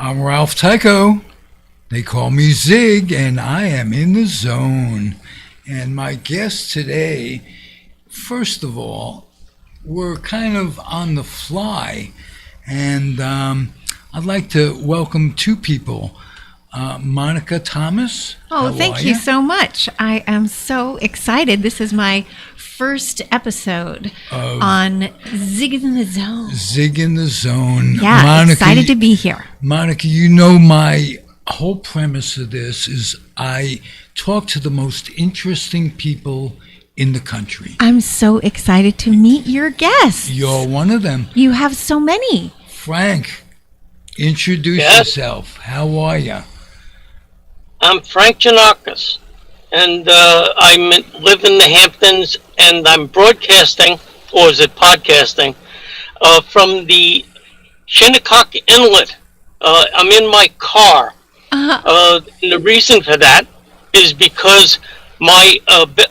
I'm Ralph Tycho. They call me Zig, and I am in the zone. And my guest today, first of all, we're kind of on the fly, and I'd like to welcome two people. Monica Thomas. Oh, thank you so much. I am so excited. This is my first episode on Zig In The Zone. Zig In The Zone. Yeah, Monica, excited to be here. Monica, you know my whole premise of this is I talk to the most interesting people in the country. I'm so excited to meet your guests. You're one of them. You have so many. Frank, introduce yourself. How are you? I'm Frank Janakis, and I live in the Hamptons, and I'm broadcasting, or is it podcasting, from the Shinnecock Inlet. I'm in my car. And the reason for that is because my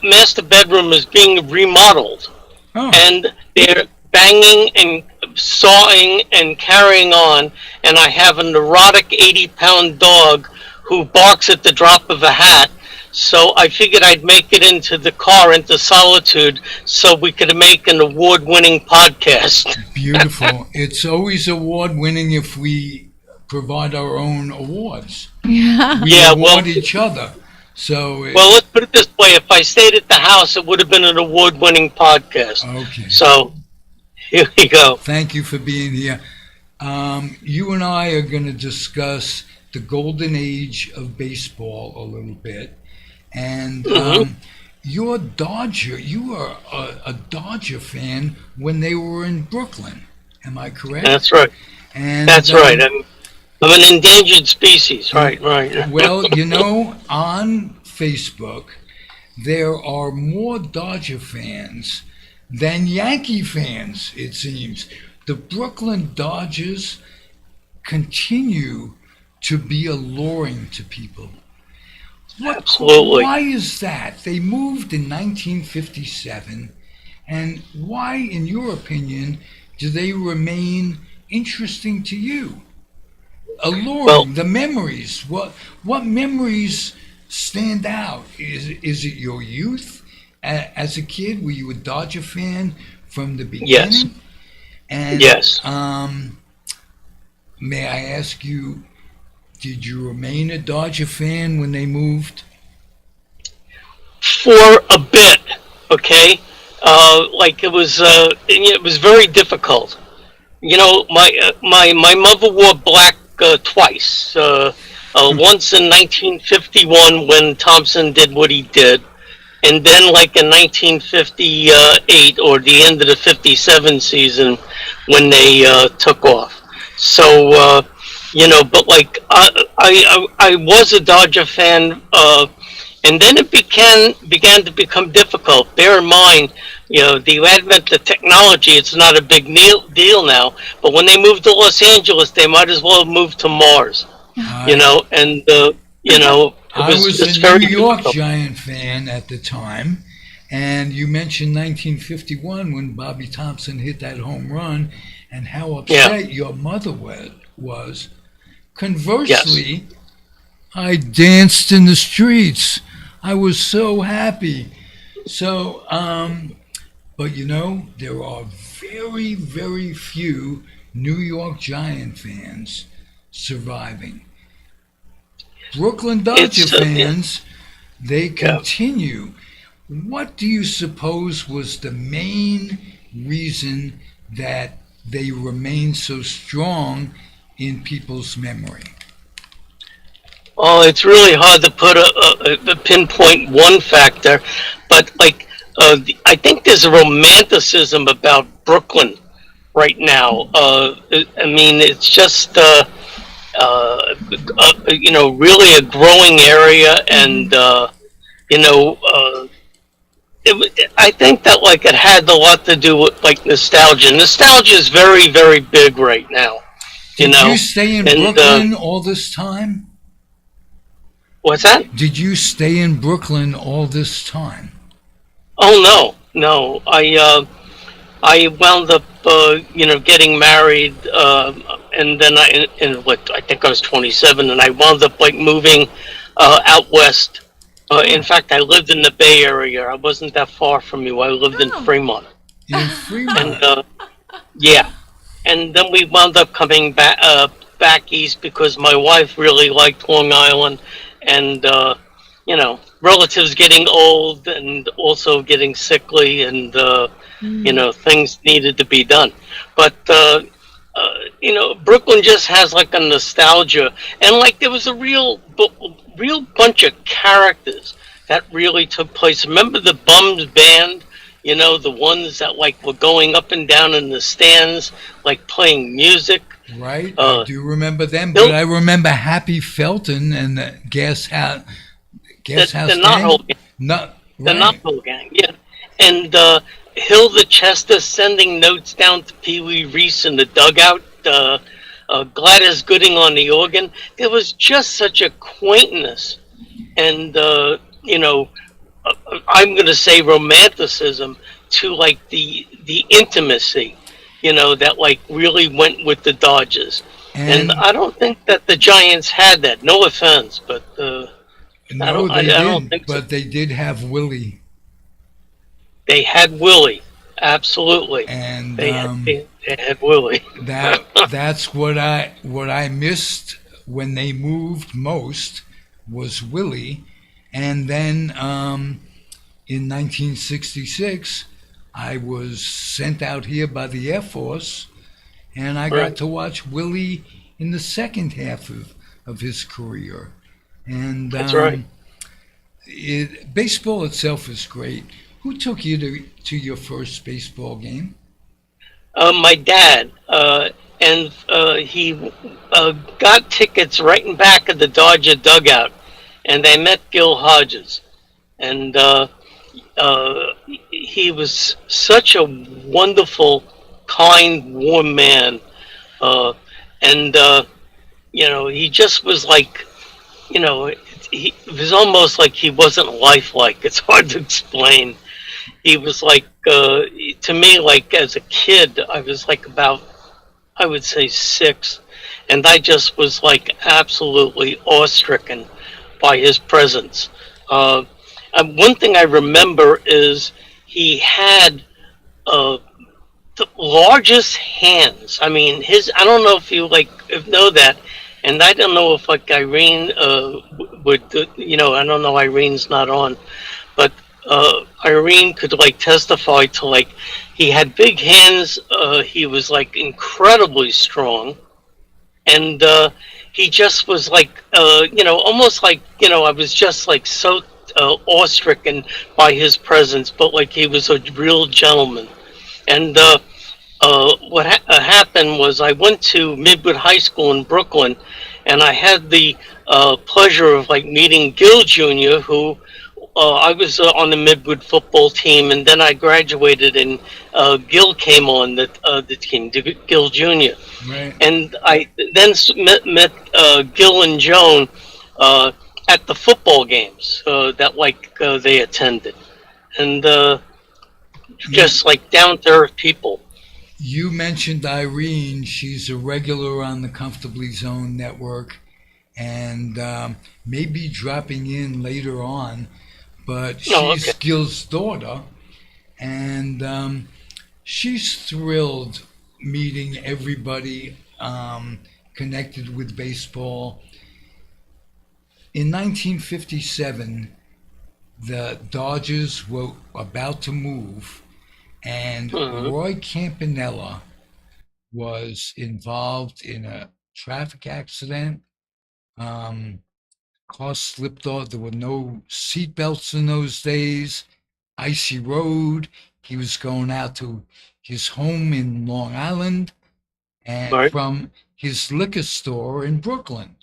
master bedroom is being remodeled, and they're banging and sawing and carrying on, and I have a neurotic 80-pound dog who barks at the drop of a hat. So I figured I'd make it into the car, into solitude, so we could make an award-winning podcast. Beautiful. It's always award-winning if we provide our own awards. Yeah. We award each other. So well, let's put it this way. If I stayed at the house, it would have been an award-winning podcast. Okay. So here we go. Thank you for being here. You and I are going to discuss the golden age of baseball a little bit. And you're Dodger. You were a Dodger fan when they were in Brooklyn. Am I correct? That's right. And that's right. I'm an endangered species. Right. Well, you know, on Facebook, there are more Dodger fans than Yankee fans, it seems. The Brooklyn Dodgers continue to be alluring to people. Absolutely. Why is that? They moved in 1957, and why, in your opinion, do they remain interesting to you? Alluring, well, the memories. What memories stand out? Is it your youth? As a kid, were you a Dodger fan from the beginning? Yes. And, yes. May I ask you, did you remain a Dodger fan when they moved? For a bit, okay. Like it was very difficult. You know, my mother wore black twice. Once in 1951 when Thompson did what he did, and then like in 1958 or the end of the 57 season when they took off. So. You know, but like I was a Dodger fan, and then it began to become difficult. Bear in mind, you know, the advent of technology. It's not a big deal now. But when they moved to Los Angeles, they might as well have moved to Mars. You know, and you know, I was a New York Giant fan at the time, and you mentioned 1951 when Bobby Thompson hit that home run, and how upset your mother was. Conversely, I danced in the streets. I was so happy. So, but you know, there are very, very few New York Giant fans surviving. Brooklyn Dodger fans, they continue. What do you suppose was the main reason that they remain so strong in people's memory? Oh, it's really hard to put a pinpoint one factor, but like I think there's a romanticism about Brooklyn right now. I mean, it's just you know, really a growing area, and you know, I think that like it had a lot to do with like nostalgia. Nostalgia is very, very big right now. Did you stay in Brooklyn all this time? What's that? Did you stay in Brooklyn all this time? Oh no. I wound up, you know, getting married and then I think I was 27, and I wound up like moving out west. In Oh, fact, I lived in the Bay Area. I wasn't that far from you. I lived in oh. Fremont, In and Fremont. yeah, and then we wound up coming back east because my wife really liked Long Island, and relatives getting old and also getting sickly, and Mm. things needed to be done. But Brooklyn just has like a nostalgia, and like there was a real bunch of characters that really took place. Remember the Bums band? The ones that like were going up and down in the stands, like playing music. Right, I Uh, do remember them, but they'll- I remember Happy Felton and the Gas the House Knothole Gang. gang, Not the right. Knothole gang, yeah, and Hilda Chester sending notes down to Pee Wee Reese in the dugout. Gladys Gooding on the organ. There was just such a quaintness, and I'm going to say romanticism to like the intimacy, that like really went with the Dodgers. And And I don't think that the Giants had that. No offense, but I no, don't. I they don't didn't, think so. but they did have Willie. They had Willie, absolutely. And They had Willie. that's what I missed when they moved most was Willie. And then in 1966, I was sent out here by the Air Force, and I got Right. to watch Willie in the second half of his career. And That's right. baseball itself is great. Who took you to your first baseball game? My dad, and he got tickets right in back of the Dodger dugout, and I met Gil Hodges, and he was such a wonderful, kind, warm man, uh, and he just was like, it was almost like he wasn't lifelike. It's hard to explain. He was like to me, like as a kid, I was like about, I would say, 6, and I just was like absolutely awestricken by his presence. uh, One thing I remember is he had uh, the largest hands. I mean, I don't know if you know that, and I don't know if like Irene would. I don't know. Irene's not on, but Irene could like testify to like he had big hands. He was like incredibly strong, and he just was like almost like I was just like so awestricken by his presence, but like he was a real gentleman. And what happened was I went to Midwood High School in Brooklyn, and I had the pleasure of like meeting Gil Jr., who I was on the Midwood football team, and then I graduated, and Gil came on the team, Gil Jr. Right. And I then met Gil and Joan at the football games that they attended, and Yeah. just like down to earth people. You mentioned Irene. She's a regular on the Comfortably Zone network, and maybe dropping in later on. But Oh, okay. she's Gil's daughter, and she's thrilled meeting everybody connected with baseball. In 1957, the Dodgers were about to move, and Hmm. Roy Campanella was involved in a traffic accident. Um, Car slipped off. There were no seat belts in those days. Icy road. He was going out to his home in Long Island and Right, from his liquor store in Brooklyn.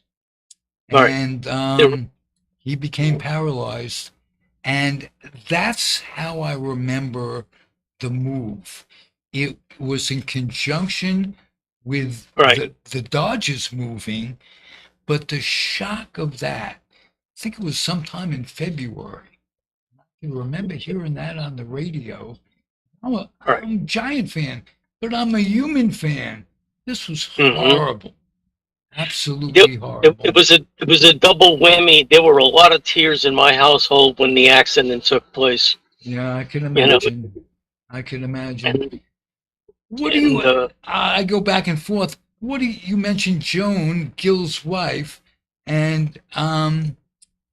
right. And There- he became paralyzed. And that's how I remember the move. It was in conjunction with Right, the Dodgers moving, but the shock of that, I think it was sometime in February. I remember hearing that on the radio. right. I'm a Giant fan, but I'm a human fan. This was Hmm. horrible. Absolutely It horrible. was a double whammy. There were a lot of tears in my household when the accident took place. Yeah, I can You know, imagine. I can imagine. and What do you? and I go back and forth. What do you mentioned? Joan Gill's wife, and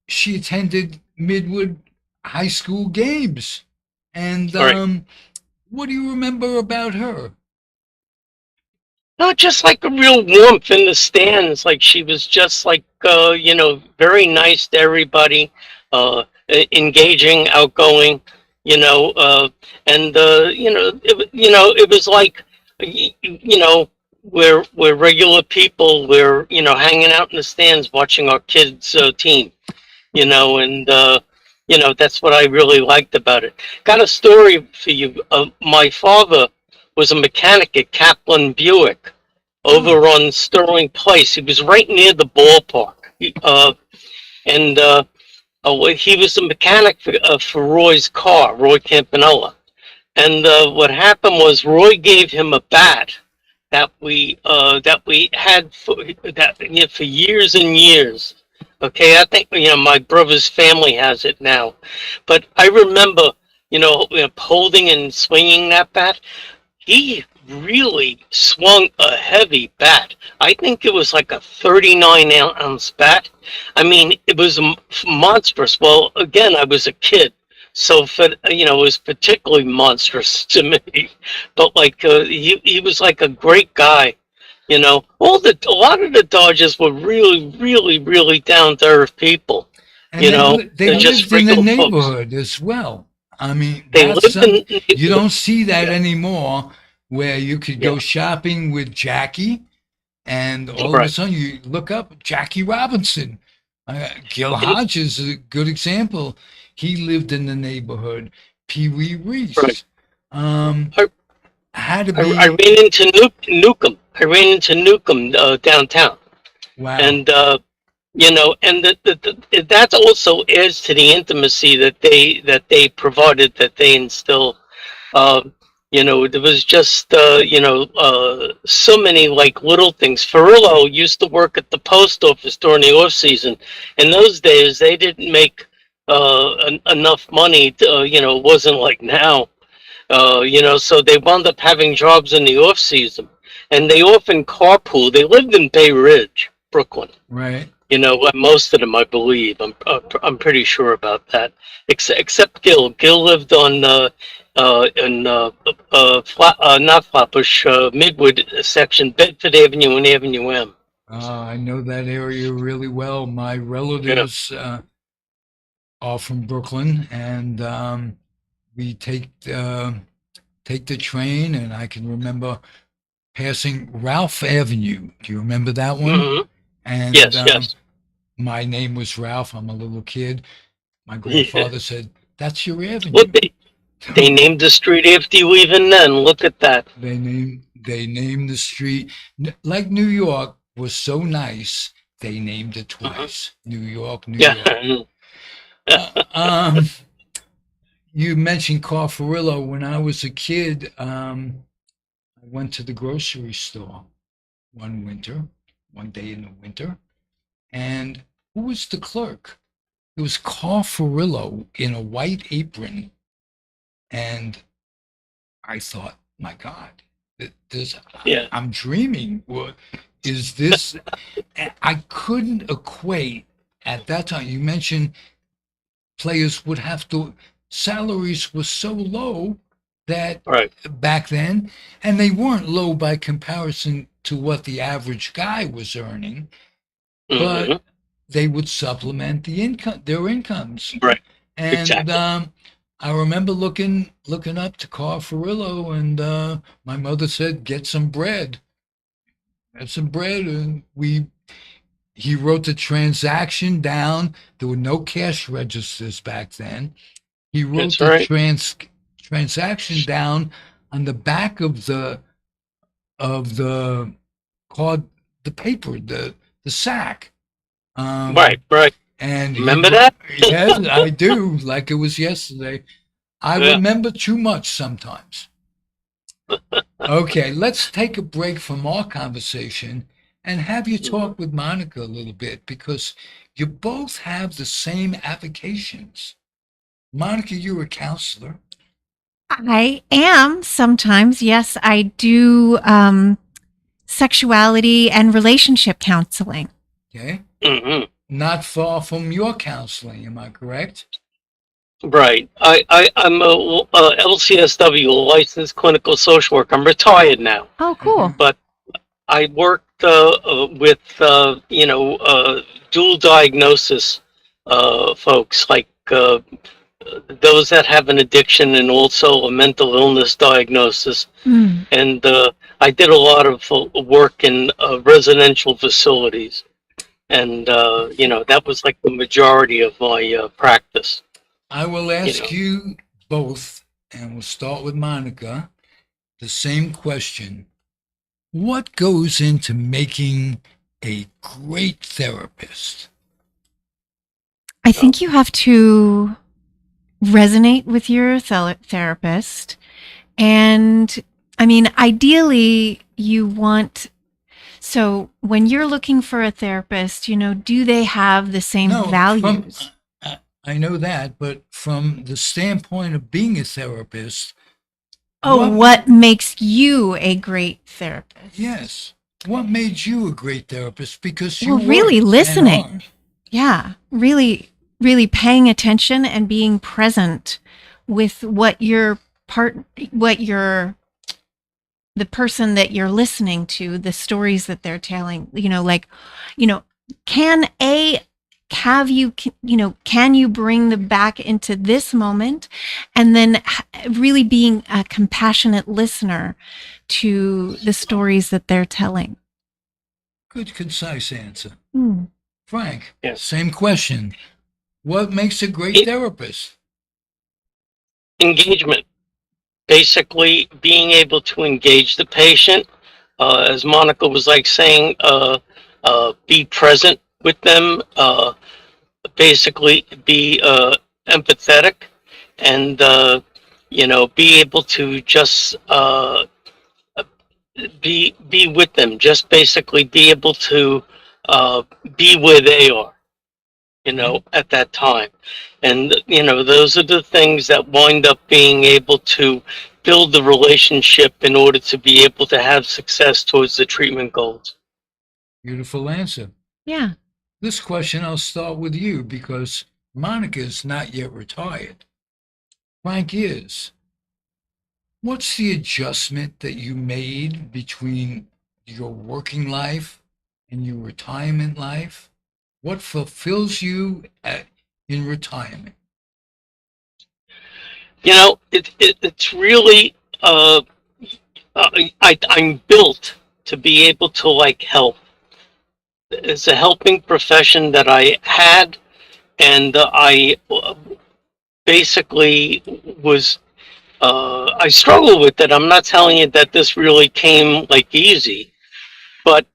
she attended Midwood High School games. And all right. what do you remember about her? No, just like a real warmth in the stands. Like she was just like, very nice to everybody, engaging, outgoing, you know, and it was like, you know, we're regular people. We're hanging out in the stands watching our kids' team, and that's what I really liked about it. Got a story for you. My father was a mechanic at Kaplan Buick Oh, over on Sterling Place. He was right near the ballpark. And he was the mechanic for Roy's car, Roy Campanella. And what happened was Roy gave him a bat that we had for years and years. Okay, I think my brother's family has it now, but I remember holding and swinging that bat. He really swung a heavy bat. I think it was like a 39-ounce bat. I mean, it was monstrous. Well, again, I was a kid, so it was particularly monstrous to me. But like, he was like a great guy. A lot of the Dodgers were really, really, really down to earth people. and they They're just lived in the regular folks. neighborhood as well. I mean, They that's lived some in the you don't neighborhood. see that Yeah, anymore, where you could yeah, go shopping with Jackie, and all of a right. sudden you look up Jackie Robinson. Gil And, Hodge is a good example. He lived in the neighborhood. Pee Wee right. Reese um, I, had to I be ran into Newcomb. I ran into Newcomb downtown, wow, and that also adds to the intimacy that they provided, that they instill. Uh, there was just so many like little things. Farillo used to work at the post office during the off season. In those days, they didn't make enough money. It wasn't like now. So they wound up having jobs in the off season, and they often carpool. They lived in Bay Ridge, Brooklyn. right? Most of them, I believe. I'm pretty sure about that. Except Gil. Gil lived on not Flatbush, Midwood section, Bedford Avenue and Avenue M. I know that area really well. My Yeah. relatives are from Brooklyn, and we take the train, and I can remember passing Ralph Avenue. Do you remember that one? Hmm. And Yes. Yes. my name was Ralph. I'm a little kid. My Yeah. grandfather said, "That's your Look, avenue." they named the street after you even then. Look at that. They named the street like New York was so nice. They named it Uh-huh. twice. New York, New Yeah. York. Uh, um, you mentioned Carfarillo. When I was a kid, I went to the grocery store one day in the winter, and who was the clerk? It was Carfarillo in a white apron, and I thought, my God, this Yeah. I'm dreaming. What is this? I couldn't equate at that time. You mentioned players would have to salaries were so low that Right. back then, and they weren't low by comparison to what the average guy was earning, but Hmm. they would supplement their incomes. Right. And Exactly. I remember looking up to Carl Furillo, and my mother said, "Get some bread, get some bread," and he wrote the transaction down. There were no cash registers back then. He wrote That's the right. transaction down on the back of the card, the paper, the sack. Right. Um, Right. and he Remember wrote, that? yes, I do, like it was yesterday. I Yeah. remember too much sometimes. Okay, let's take a break from our conversation and have you Mhm. talk with Monica a little bit because you both have the same avocations. Monica, you're a counselor. I am sometimes, yes, I do sexuality and relationship counseling. Okay. Mhm. Not far from your counseling, am I correct? Right. I'm a LCSW, licensed clinical social worker. I'm retired now, Oh, cool. Hmm. but I worked with dual diagnosis folks, like those that have an addiction and also a mental illness diagnosis. Mm. And I did a lot of work in residential facilities, and that was like the majority of my practice. I will You ask know, you both, and we'll start with Monica, the same question. What goes into making a great therapist? I so, think you have to resonate with your therapist. And I mean, ideally, you want, so when you're looking for a therapist, do they have the same No, from values? I know that, but from the standpoint of being a therapist, Oh, what what makes you a great therapist? yes, what made you a great therapist? Because you Well, were really and are. listening. Yeah, really, really paying attention and being present with what your part, what your the person that you're listening to, the stories that they're telling. Like, you know, can a have you can you bring them back into this moment, and then really being a compassionate listener to the stories that they're telling. Good, concise answer. Hmm. Frank, yeah. same question. What makes a great E- therapist? Engagement, basically being able to engage the patient, as Monica was like saying, be present with them, basically be empathetic, and be able to just be with them, just basically be able to uh, be where they are, Okay. at that time. And those are the things that wind up being able to build the relationship in order to be able to have success towards the treatment goals. Beautiful answer. Yeah. This question I'll start with you because Monica's not yet retired. Frank is. What's the adjustment that you made between your working life and your retirement life? What fulfills you in retirement? It's really I'm built to be able to like help. It's a helping profession that I had, and I basically was I struggle with it. I'm not telling you that this really came like easy, but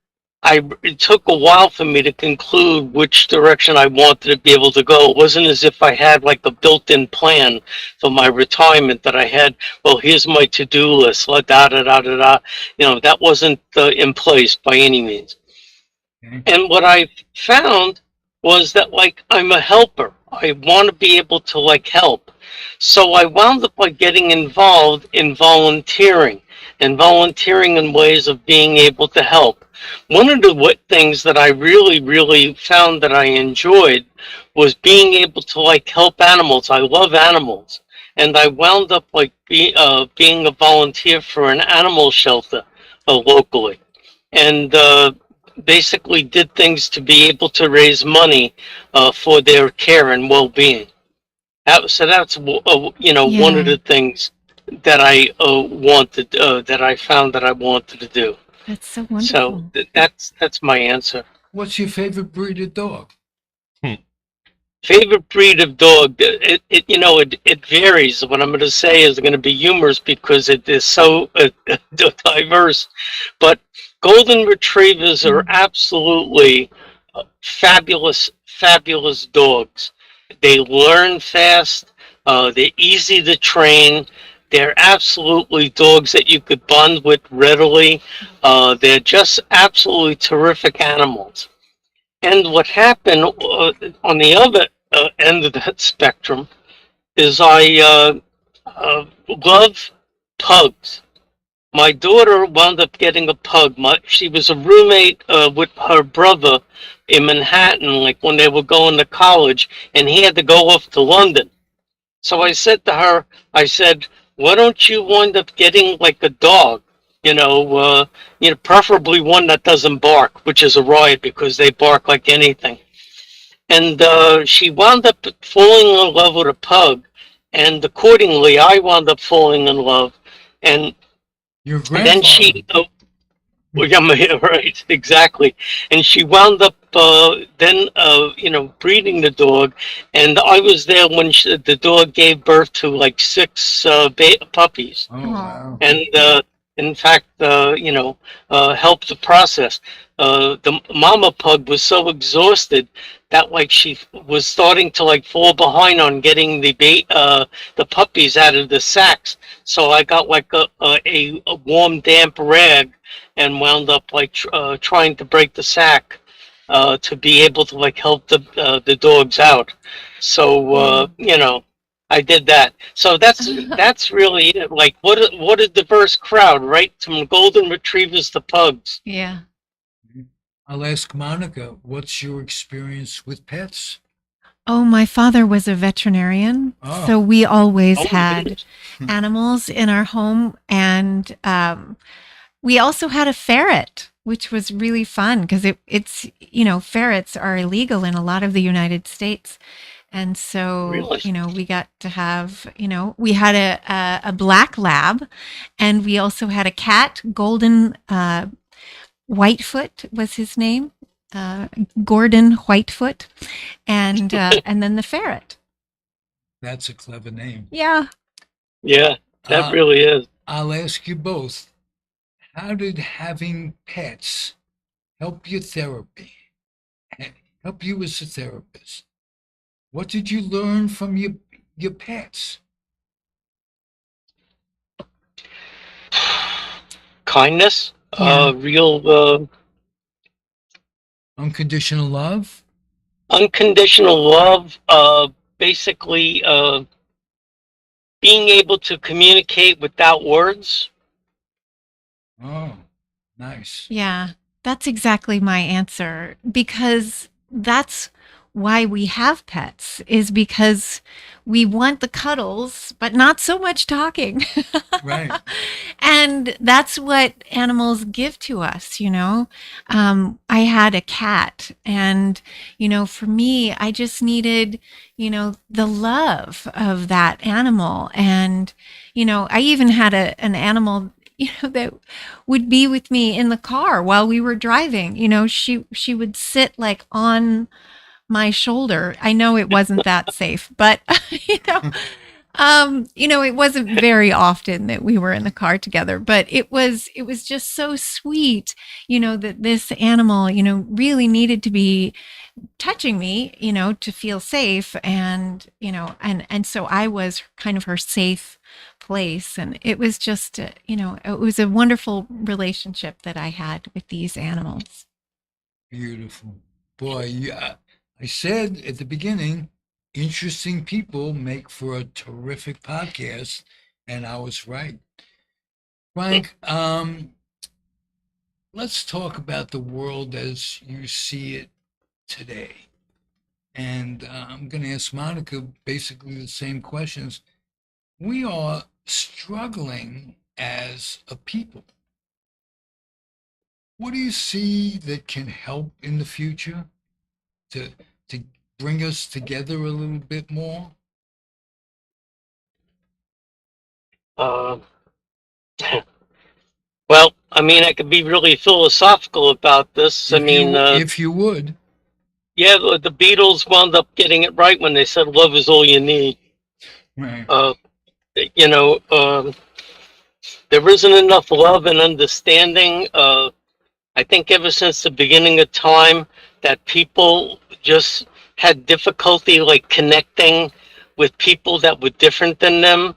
it took a while for me to conclude which direction I wanted to be able to go. It wasn't as if I had like a built-in plan for my retirement that I had. Well, here's my to-do list. Da da da da da. That wasn't in place by any means. Okay. And what I found was that like I'm a helper. I want to be able to like help. So I wound up like getting involved in volunteering and volunteering in ways of being able to help. One of the things that I really, really found that I enjoyed was being able to like help animals. I love animals. And I wound up like being a volunteer for an animal shelter locally. And basically did things to be able to raise money for their care and well-being. So that's one of Yeah. the things that I wanted, that I found that I wanted to do. That's so So wonderful. that's my answer. What's your favorite breed of dog? Favorite breed of dog? It varies. What I'm going to say is going to be humorous because it is so diverse. But golden retrievers are Mm. absolutely fabulous, fabulous dogs. They learn fast. They're easy to train. They're absolutely dogs that you could bond with readily. They're just absolutely terrific animals. And what happened on the other end of that spectrum is love pugs. My daughter wound up getting a pug. She was a roommate with her brother in Manhattan, like when they were going to college, and he had to go off to London. So I said to her, I said, "Why don't you wind up getting like a dog? Preferably one that doesn't bark, which is a riot because they bark like anything." And she wound up falling in love with a pug, and accordingly, I wound up falling in love. And Your then grandfather. well, yeah, right, exactly. And she wound up then, breeding the dog. And I was there when the dog gave birth to like six puppies. Oh, Oh, wow. And in fact, helped the process. The mama pug was so exhausted that like she was starting to like fall behind on getting the puppies out of the sacks. So I got like a warm, damp rag and wound up like trying to break the sack to be able to like help the dogs out. So oh. I did that. So that's really it. Like what a diverse crowd, right? From golden retrievers to pugs. Yeah. I'll ask Monica, what's your experience with pets? Oh, my father was a veterinarian, Oh, so we always Oh my had goodness. animals in our home, and we also had a ferret, which was really fun because it's ferrets are illegal in a lot of the United States, and so Really? we got to have we had a black lab, and we also had a cat, golden Whitefoot was his name, uh, Gordon Whitefoot, and then the ferret. that's a clever name. Yeah. Yeah, that Uh, really is. I'll ask you both, how did having pets help your therapy? Help you as a therapist? What did you learn from your pets? Kindness, Yeah. real Unconditional love? unconditional love. Basically, being able to communicate without words. Oh, nice. Yeah, that's exactly my answer because that's why we have pets is because we want the cuddles, but not so much talking. Right. And that's what animals give to us. I had a cat, and, for me, I just needed, the love of that animal. And, I even had an animal that would be with me in the car while we were driving. She would sit like on my shoulder. I know it wasn't that safe, but it wasn't very often that we were in the car together, but it was just so sweet, that this animal, really needed to be touching me, to feel safe. And, and so I was kind of her safe place. And it was just, it was a wonderful relationship that I had with these animals. Beautiful. Boy, I said at the beginning, interesting people make for a terrific podcast, and I was right. Frank, let's talk about the world as you see it today. And I'm going to ask Monica basically the same questions. We are struggling as a people. What do you see that can help in the future to to bring us together a little bit more? Uh, well, I mean, I could be really philosophical about this. I If mean, you would, yeah, the Beatles wound up getting it right when they said love is all you need. right? Uh, you know, there isn't enough love and understanding. I think ever since the beginning of time that people just had difficulty like connecting with people that were different than them.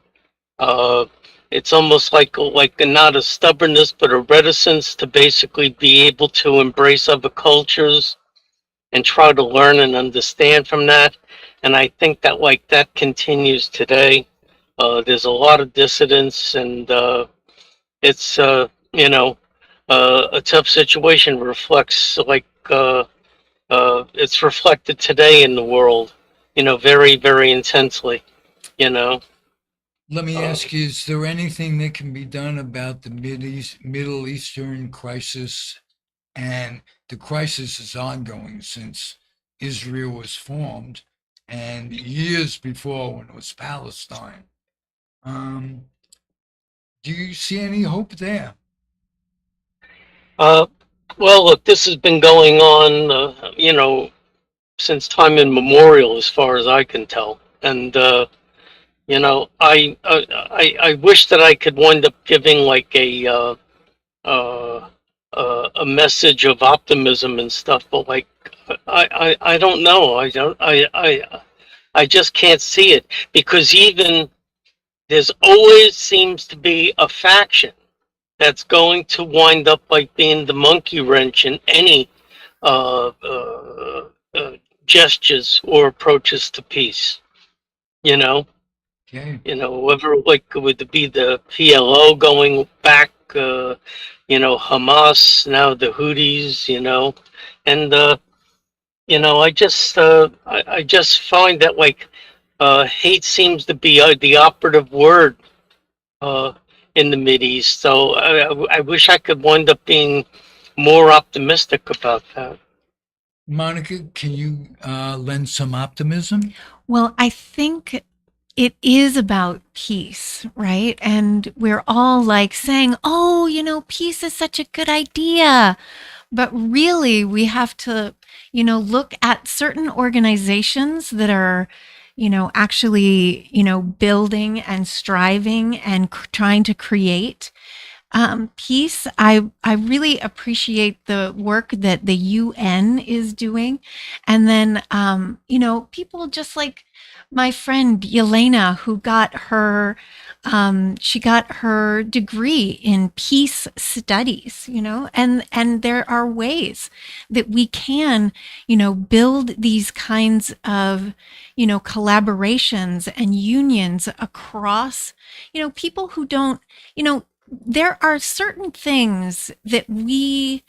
Uh, it's almost like not a stubbornness, but a reticence to basically be able to embrace other cultures and try to learn and understand from that. And I think that like that continues today. There's a lot of dissidence, and it's a tough situation. Reflects it's reflected today in the world, very very intensely. You know. Let me Uh, ask you, is there anything that can be done about the Middle Eastern crisis? And the crisis is ongoing since Israel was formed and years before when it was Palestine. Um, do you see any hope there? uh, well, look, this has been going on, since time immemorial, as far as I can tell, and I wish that I could wind up giving like uh, a message of optimism and stuff, but like I don't know. I just can't see it because even there's always seems to be a faction that's going to wind up like being the monkey wrench in any uh, uh, uh, gestures or approaches to peace. You know, Okay. whether like would be the PLO going back, Hamas now the Houthis, and I just find that like hate seems to be the operative word uh, in the Mideast. So I wish I could wind up being more optimistic about that. Monica, can you lend some optimism? Well, I think it is about peace, right? And we're all like saying, oh, peace is such a good idea. But really, we have to, look at certain organizations that are, actually, building and striving and trying to create piece. I really appreciate the work that the UN is doing, and then people just like my friend Yelena, who she got her degree in peace studies. And there are ways that we can build these kinds of collaborations and unions across people who don't there are certain things that we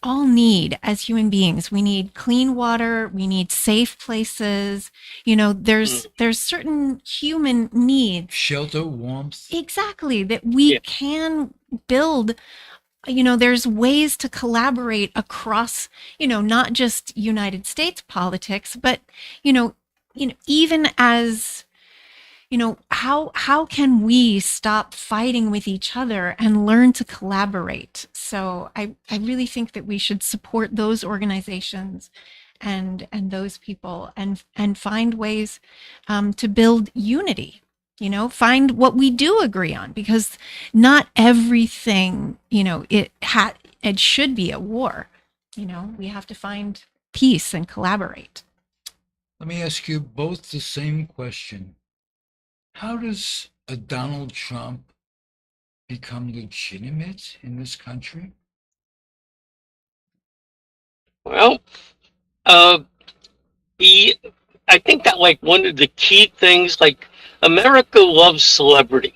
all need as human beings. We need clean water, we need safe places. Mm, There's certain human needs Shelter, warmth. exactly that we yeah. can build. There's ways to collaborate across, not just United States politics, but even as how can we stop fighting with each other and learn to collaborate? So I really think that we should support those organizations and those people and find ways to build unity. Find what we do agree on, because not everything it should be a war. We have to find peace and collaborate. Let me ask you both the same question. How does a Donald Trump become legitimate in this country? Well, uh, the I think that like one of the key things, like America loves celebrity.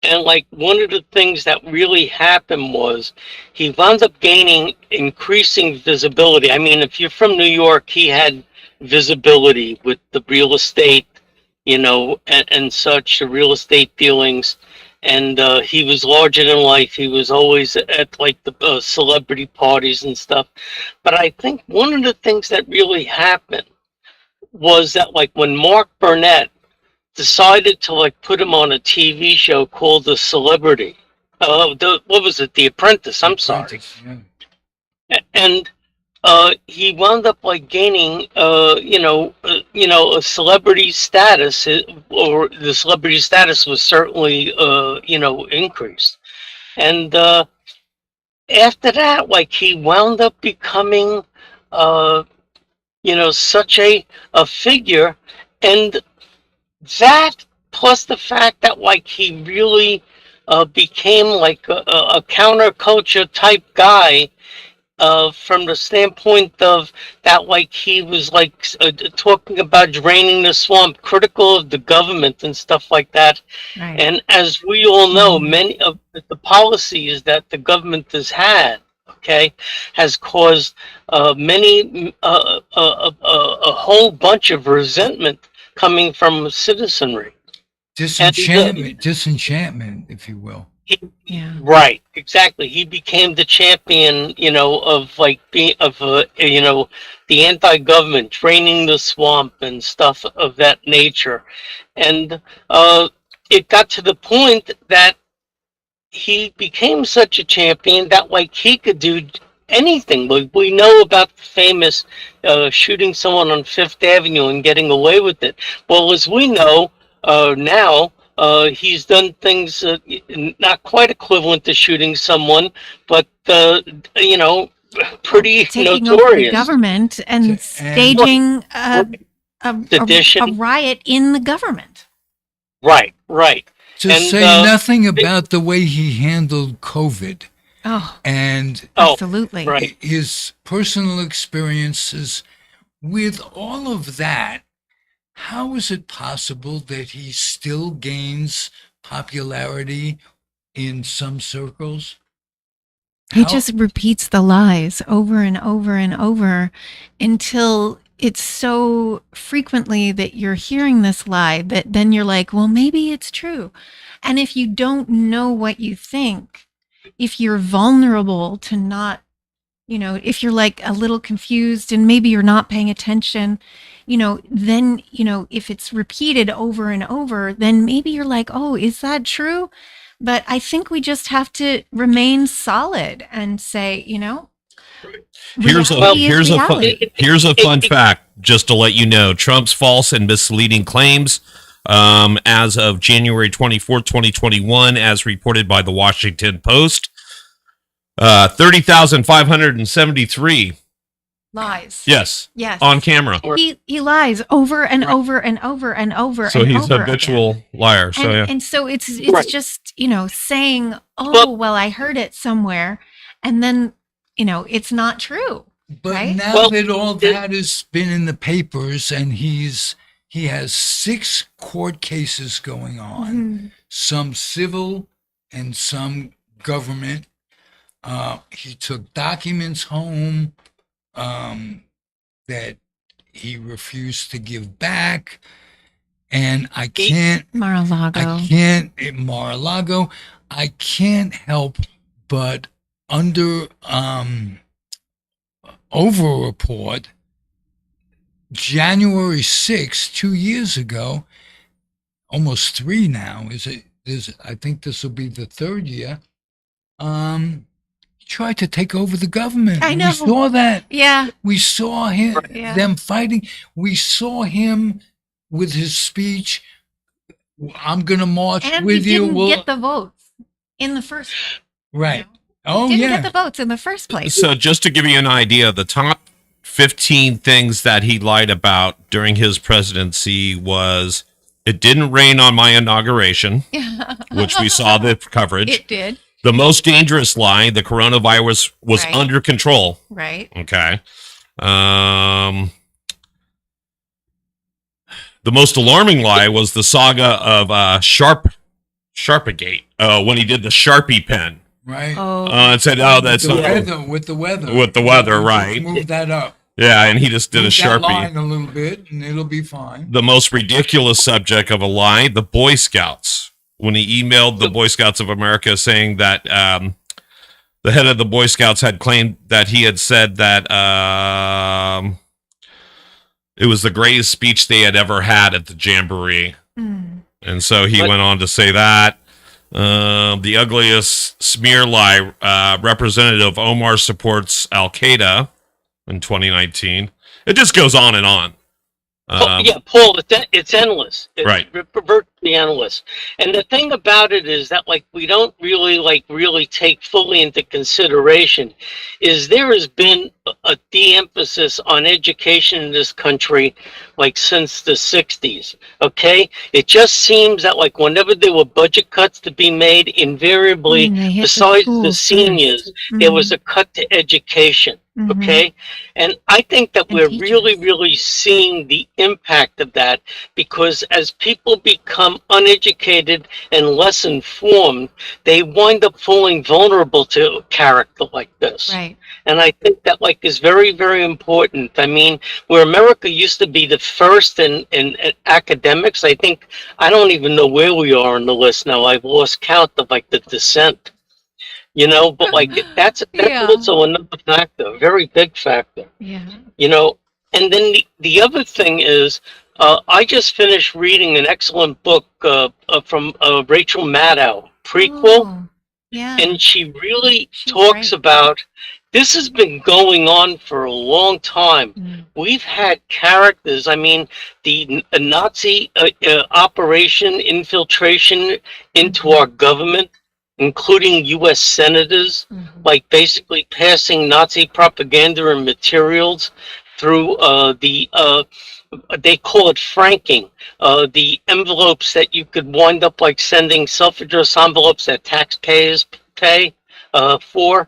And like one of the things that really happened was he wound up gaining increasing visibility. I mean, if you're from New York, he had visibility with the real estate, and such, the real estate dealings. And he was larger than life. He was always at like the celebrity parties and stuff. But I think one of the things that really happened was that like when Mark Burnett decided to like put him on a TV show called The Celebrity. What was it? The Apprentice. The I'm sorry. Apprentice, yeah. And he wound up like gaining, a celebrity status, or the celebrity status was certainly, increased. And after that, like he wound up becoming, uh, such a figure, and that plus the fact that like he really became like a counterculture type guy, from the standpoint of that, like he was like talking about draining the swamp, critical of the government and stuff like that. Right. And as we all know, many of the policies that the government has had, okay, has caused a whole bunch of resentment coming from citizenry. Disenchantment, if you will. Yeah. Right, exactly. He became the champion, of like being of the anti-government, draining the swamp and stuff of that nature, and it got to the point that he became such a champion that like he could do anything. We know about the famous shooting someone on Fifth Avenue and getting away with it. Well, as we know now, he's done things not quite equivalent to shooting someone, but pretty Taking notorious. over the government and staging a riot in the government. Right, right. To say nothing about the way he handled COVID. Oh, and absolutely. Right. His personal experiences with all of that. How is it possible that he still gains popularity in some circles? He just repeats the lies over and over and over until it's so frequently that you're hearing this lie that then you're like, well, maybe it's true. And if you don't know what you think, if you're vulnerable to not, if you're like a little confused and maybe you're not paying attention, then, if it's repeated over and over, then maybe you're like, oh, is that true? But I think we just have to remain solid and say, here's a fun fact, just to let you know. Trump's false and misleading claims, as of January 24th, 2021, as reported by the Washington Post, 30,573 lies. Yes. Yes. On camera. He lies over and over and over and over. So he's a habitual liar. So and so it's just, saying, oh, well, I heard it somewhere, and then, it's not true. But right? now that all that has been in the papers, and he has 6 court cases going on, some civil and some government. He took documents home that he refused to give back, and I can't Mar-a-Lago. I can't help but under over-report January 6th, 2 years ago, almost 3 now. I think this will be the 3rd year. Tried to take over the government. I know. We saw that. Yeah. We saw them fighting. We saw him with his speech. I'm going to march with you. And he didn't get the votes in the first. Right. He didn't get the votes in the first place. So just to give you an idea, the top 15 things that he lied about during his presidency was, it didn't rain on my inauguration, which we saw the coverage. It did. The most dangerous lie, the coronavirus was under control. Right. Okay. The most alarming lie was the saga of Sharpagate, when he did the Sharpie pen. Right. It said, that's with the weather. With the weather, right. Move that up. Yeah, and he just did a Sharpie. Line a little bit, and it'll be fine. The most ridiculous subject of a lie, the Boy Scouts. When he emailed the Boy Scouts of America saying that the head of the Boy Scouts had claimed that he had said that it was the greatest speech they had ever had at the Jamboree. And so he went on to say that. The ugliest smear lie, Representative Omar supports Al-Qaeda in 2019. It just goes on and on. Paul, it's endless. It's Right. virtually endless. And the thing about it is that like we don't really take fully into consideration is there has been a de-emphasis on education in this country like since the 60s. Okay? It just seems that like whenever there were budget cuts to be made, invariably, besides the seniors, there was a cut to education. Okay. And I think that we're really seeing the impact of that because as people become uneducated and less informed, they wind up falling vulnerable to a character like this. Right. And I think that like is very important. I mean, where America used to be the first in academics, I think I don't even know where we are on the list now. I've lost count of like the descent. You know, but like that's also another factor, a very big factor. Yeah. You know, and then the other thing is, I just finished reading an excellent book from Rachel Maddow, Prequel, and she really talks about this has been going on for a long time. We've had characters. I mean, the Nazi operation infiltration into our government, including U.S. senators, like basically passing Nazi propaganda and materials through they call it franking, the envelopes that you could wind up like sending self-addressed envelopes that taxpayers pay for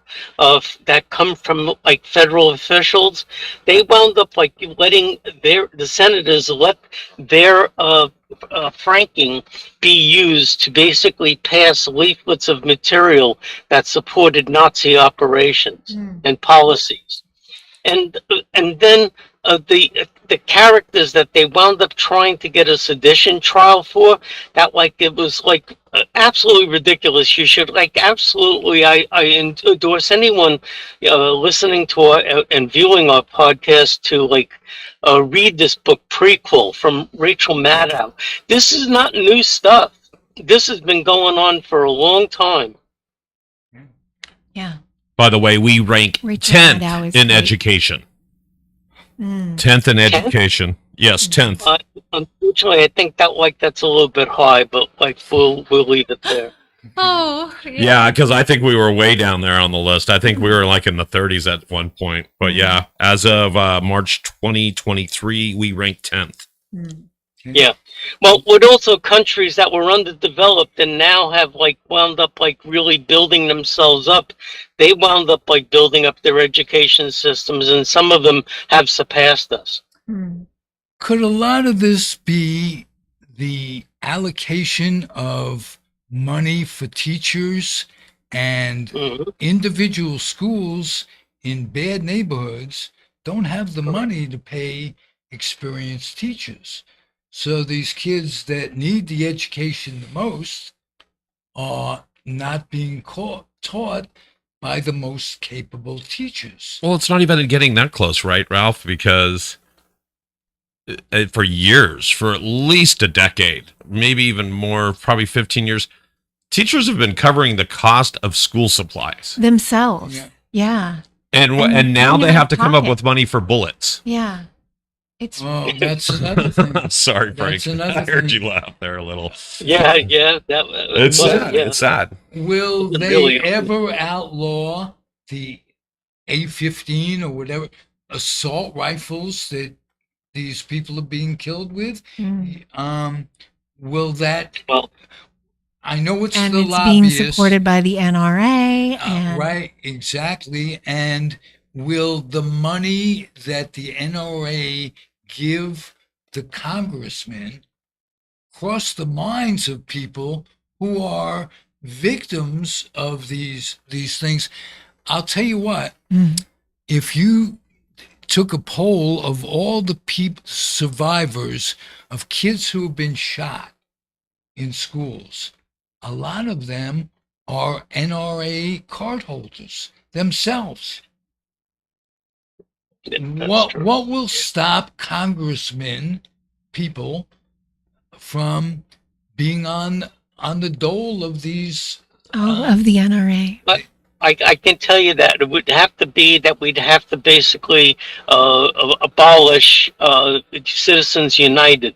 that come from like federal officials. They wound up like letting the senators let their franking be used to basically pass leaflets of material that supported Nazi operations and policies. And then the characters that they wound up trying to get a sedition trial for, that like it was like absolutely ridiculous. You should like absolutely I endorse anyone listening to our, and viewing our podcast to like read this book Prequel from Rachel Maddow. This is not new stuff. This has been going on for a long time. Yeah. By the way, we rank 10th in education. 10th in education. Yes, 10th. Unfortunately, I think that's a little bit high, but like we'll leave it there. Oh, yeah, because I think we were way down there on the list. I think we were like in the 30s at one point. But yeah, as of March 2023, we ranked 10th. Yeah. Well, with also countries that were underdeveloped and now have like wound up like really building themselves up, they wound up like building up their education systems, and some of them have surpassed us. Could a lot of this be the allocation of money for teachers and individual schools in bad neighborhoods don't have the money to pay experienced teachers? So these kids that need the education the most are not being taught by the most capable teachers. Well, it's not even getting that close, right, Ralph? Because for years, for at least a decade, maybe even more, probably 15 years, teachers have been covering the cost of school supplies themselves. Yeah. And now they have to come up with money for bullets. Yeah. That's another thing. Sorry, Frank. I heard you laugh there a little. Yeah. It's sad. Yeah. It's sad. Will they ever outlaw the A-15 or whatever assault rifles that these people are being killed with? Will that? Well, I know it's and the it's lobbyists being supported by the NRA. Right, exactly. And will the money that the NRA give the congressmen cross the minds of people who are victims of these things? I'll tell you what, if you took a poll of all the survivors of kids who have been shot in schools, a lot of them are NRA cardholders themselves. What will stop congressmen, people, from being on the dole of these of the NRA? I can tell you that it would have to be that we'd have to basically abolish Citizens United.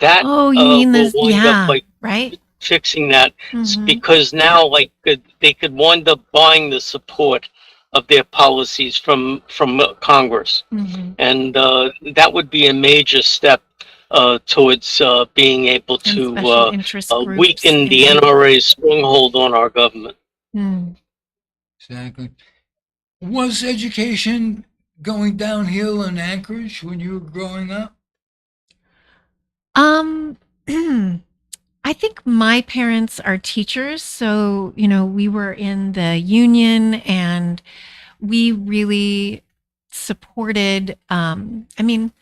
That Oh, you mean will this? wind up Yeah, like right. fixing that, Mm-hmm. because now like they could wind up buying the support of their policies from Congress, Mm-hmm. and that would be a major step towards being able And to special interest groups. weaken the Yeah. NRA's stronghold on our government. Mm. Exactly. Was education going downhill in Anchorage when you were growing up? Um, I think my parents are teachers, so we were in the union, and we really supported. I mean,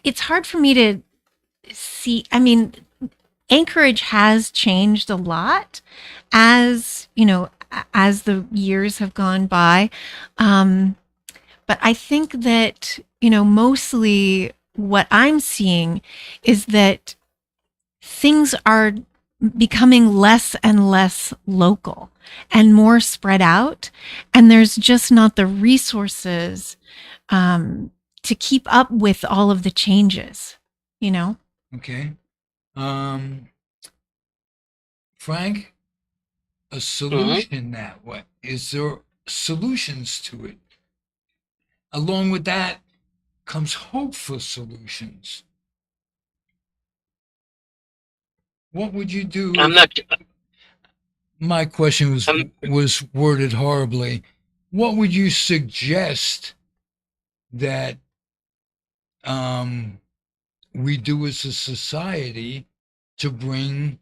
it's hard for me to see. I mean, Anchorage has changed a lot as as the years have gone by. Um, but I think that mostly what I'm seeing is that things are becoming less and less local and more spread out. And there's just not the resources um, to keep up with all of the changes, you know? Okay. Um, Frank, a Hmm. solution that way. Is there solutions to it? Along with that comes hope for solutions. What would you do I'm if not. my question was I'm, was worded horribly? What would you suggest that um, we do as a society to bring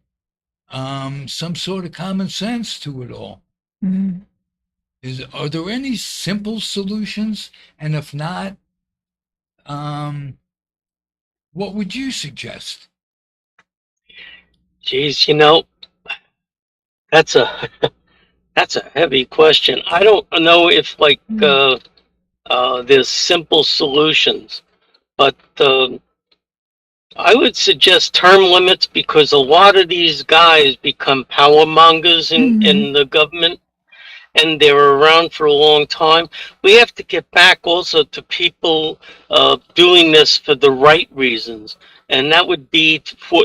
some sort of common sense to it all? Mm. Are there any simple solutions? And if not, um, what would you suggest? geez, that's a that's a heavy question. I don't know if like Mm. there's simple solutions, but I would suggest term limits, because a lot of these guys become power mongers Mhm. in the government, and they were around for a long time. We have to get back also to people doing this for the right reasons, and that would be for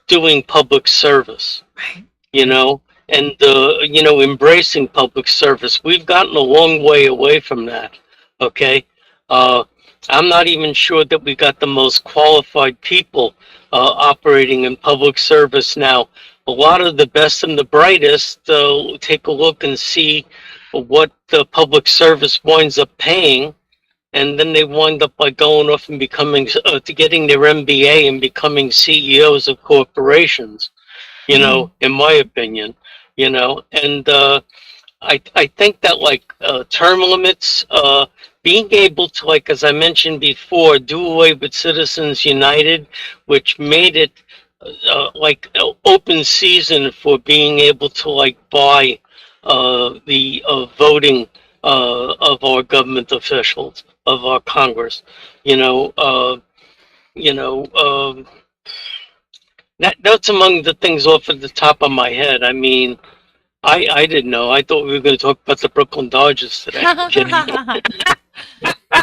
doing public service, Right. you know, and embracing public service. We've gotten a long way away from that. Okay, uh, I'm not even sure that we got the most qualified people operating in public service now. A lot of the best and the brightest take a look and see what the public service winds up paying, and then they wind up by going off and becoming to getting their MBA and becoming CEOs of corporations, Mhm. in my opinion, and I think that like term limits, being able to, like, as I mentioned before, do away with Citizens United, which made it like open season for being able to like buy the voting of our government officials, of our Congress, you know, uh, you know, um, that's among the things off at the top of my head. I mean, I didn't know. I thought we were going to talk about the Brooklyn Dodgers today.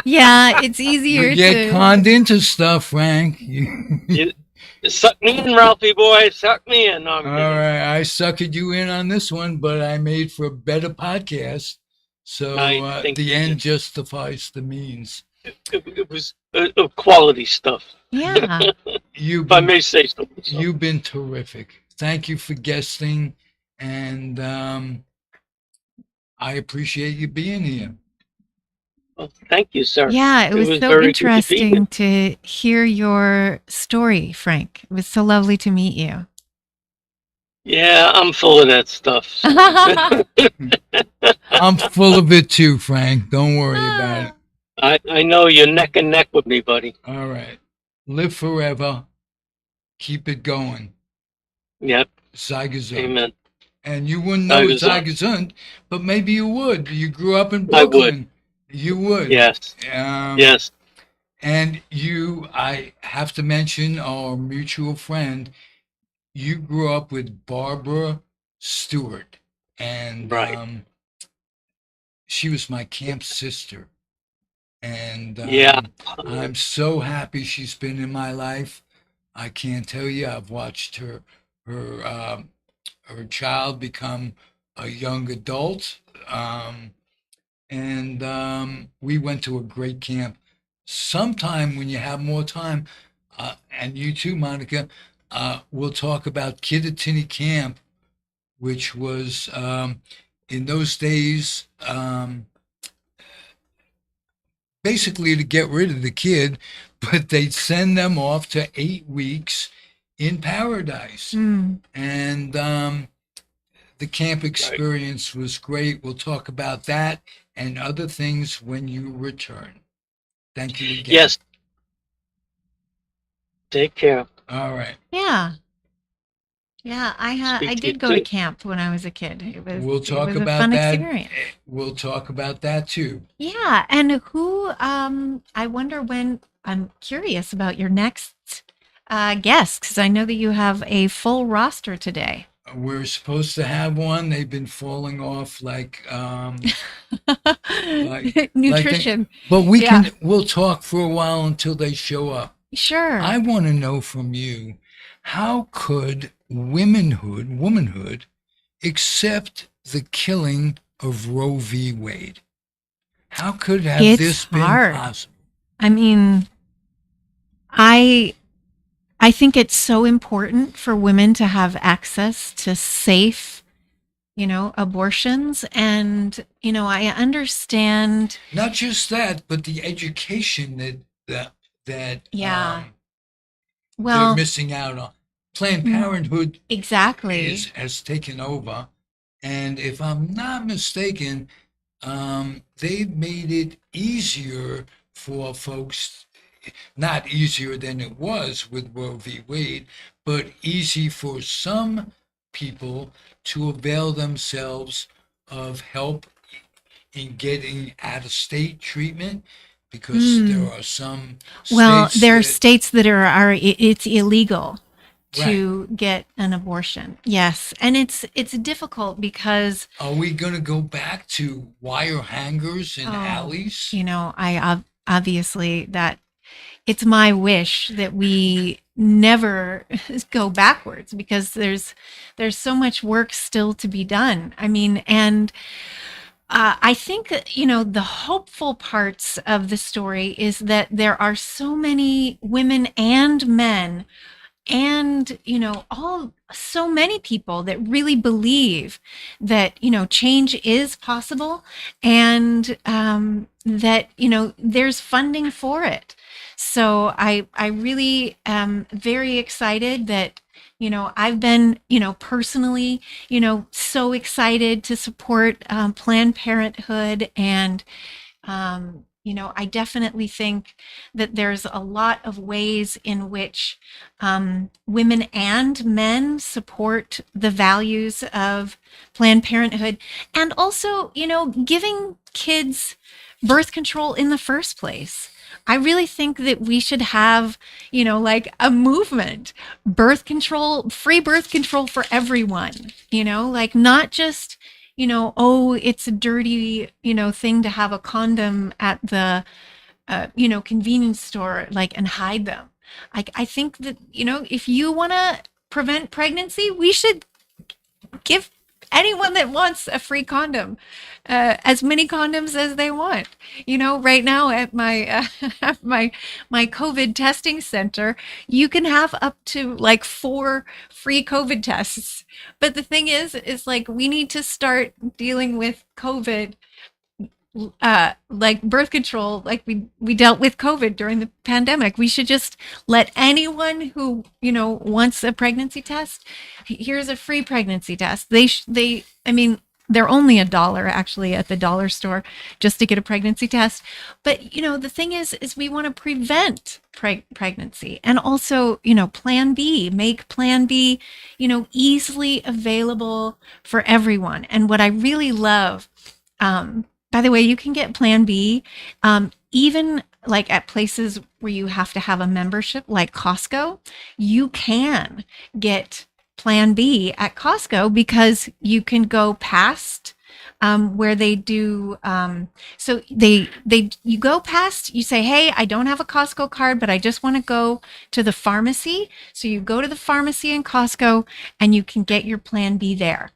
Yeah, it's You easier get to. conned into stuff, Frank. You suck me in, Ralphie boy. Suck me in. No, I'm All kidding. right, I suckered you in on this one, but I made for a better podcast. So I think the you end did. justifies the means. It was quality stuff, Yeah. You've if I been may say so myself. you've been terrific. Thank you for guesting, and I appreciate you being here. Well, thank you, sir. Yeah, it It was was so very good to be here. interesting to hear your story, Frank. It was so lovely to meet you. Yeah, I'm full of that stuff. So. I'm full of it too, Frank. Don't worry about it. I know you're neck and neck with me, buddy. All right. Live forever. Keep it going. Yep. Zygazund. Amen. And you wouldn't know it's Zygazund. Zygazund, but maybe you would. You grew up in I would. Brooklyn. You would. Yes. Yes. And I have to mention our mutual friend. You grew up with Barbara Stewart. and Right. She was my camp sister, and Yeah. I'm so happy she's been in my life. I can't tell you. I've watched her her child become a young adult, and we went to a great camp. Sometime when you have more time, and you too, Monica, we'll talk about Kittatinny Camp, which was in those days. Basically to get rid of the kid, but they'd send them off to 8 weeks in paradise. And the camp experience was great. We'll talk about that and other things when you return. Thank you again. Yes. Take care. All right. Yeah. Yeah, I did go to camp when I was a kid. We'll talk it was about a fun that. experience. We'll talk about that too. Yeah, and who I wonder when I'm curious about your next guest, because I know that you have a full roster today. We're supposed to have one. They've been falling off like nutrition. But we'll talk for a while until they show up. Sure. I want to know from you, how could womanhood accept the killing of Roe v. Wade? How could this been possible? I mean, I think it's so important for women to have access to safe, abortions. And, I understand. Not just that, but the education that yeah. They're missing out on. Planned Parenthood exactly has taken over. And if I'm not mistaken, they've made it easier for folks, not easier than it was with Roe v. Wade, but easy for some people to avail themselves of help in getting out-of-state treatment, because there are some states that are it's illegal to get an abortion. Yes, and it's difficult because are we going to go back to wire hangers in alleys? I obviously that it's my wish that we never go backwards, because there's so much work still to be done. I mean, and I think, the hopeful parts of the story is that there are so many women and men and, so many people that really believe that, change is possible, and that, there's funding for it. So I really am very excited that, I've been, personally, so excited to support Planned Parenthood. And, I definitely think that there's a lot of ways in which women and men support the values of Planned Parenthood, and also, giving kids birth control in the first place. I really think that we should have, like a movement, free birth control for everyone, like not just, it's a dirty, thing to have a condom at the, convenience store, and hide them. I think that, if you want to prevent pregnancy, we should give anyone that wants a free condom as many condoms as they want. Right now at my at my COVID testing center, you can have up to like 4 free COVID tests. But the thing is we need to start dealing with COVID like birth control, like we dealt with COVID during the pandemic. We should just let anyone who, wants a pregnancy test, here's a free pregnancy test. I mean, they're only $1 actually at the dollar store just to get a pregnancy test. But, the thing is we want to prevent pregnancy, and also, Plan B, make Plan B, easily available for everyone. And what I really love, by the way, you can get Plan B even like at places where you have to have a membership, like Costco. You can get Plan B at Costco because you can go past where they do. So you go past. You say, "Hey, I don't have a Costco card, but I just want to go to the pharmacy." So you go to the pharmacy in Costco, and you can get your Plan B there.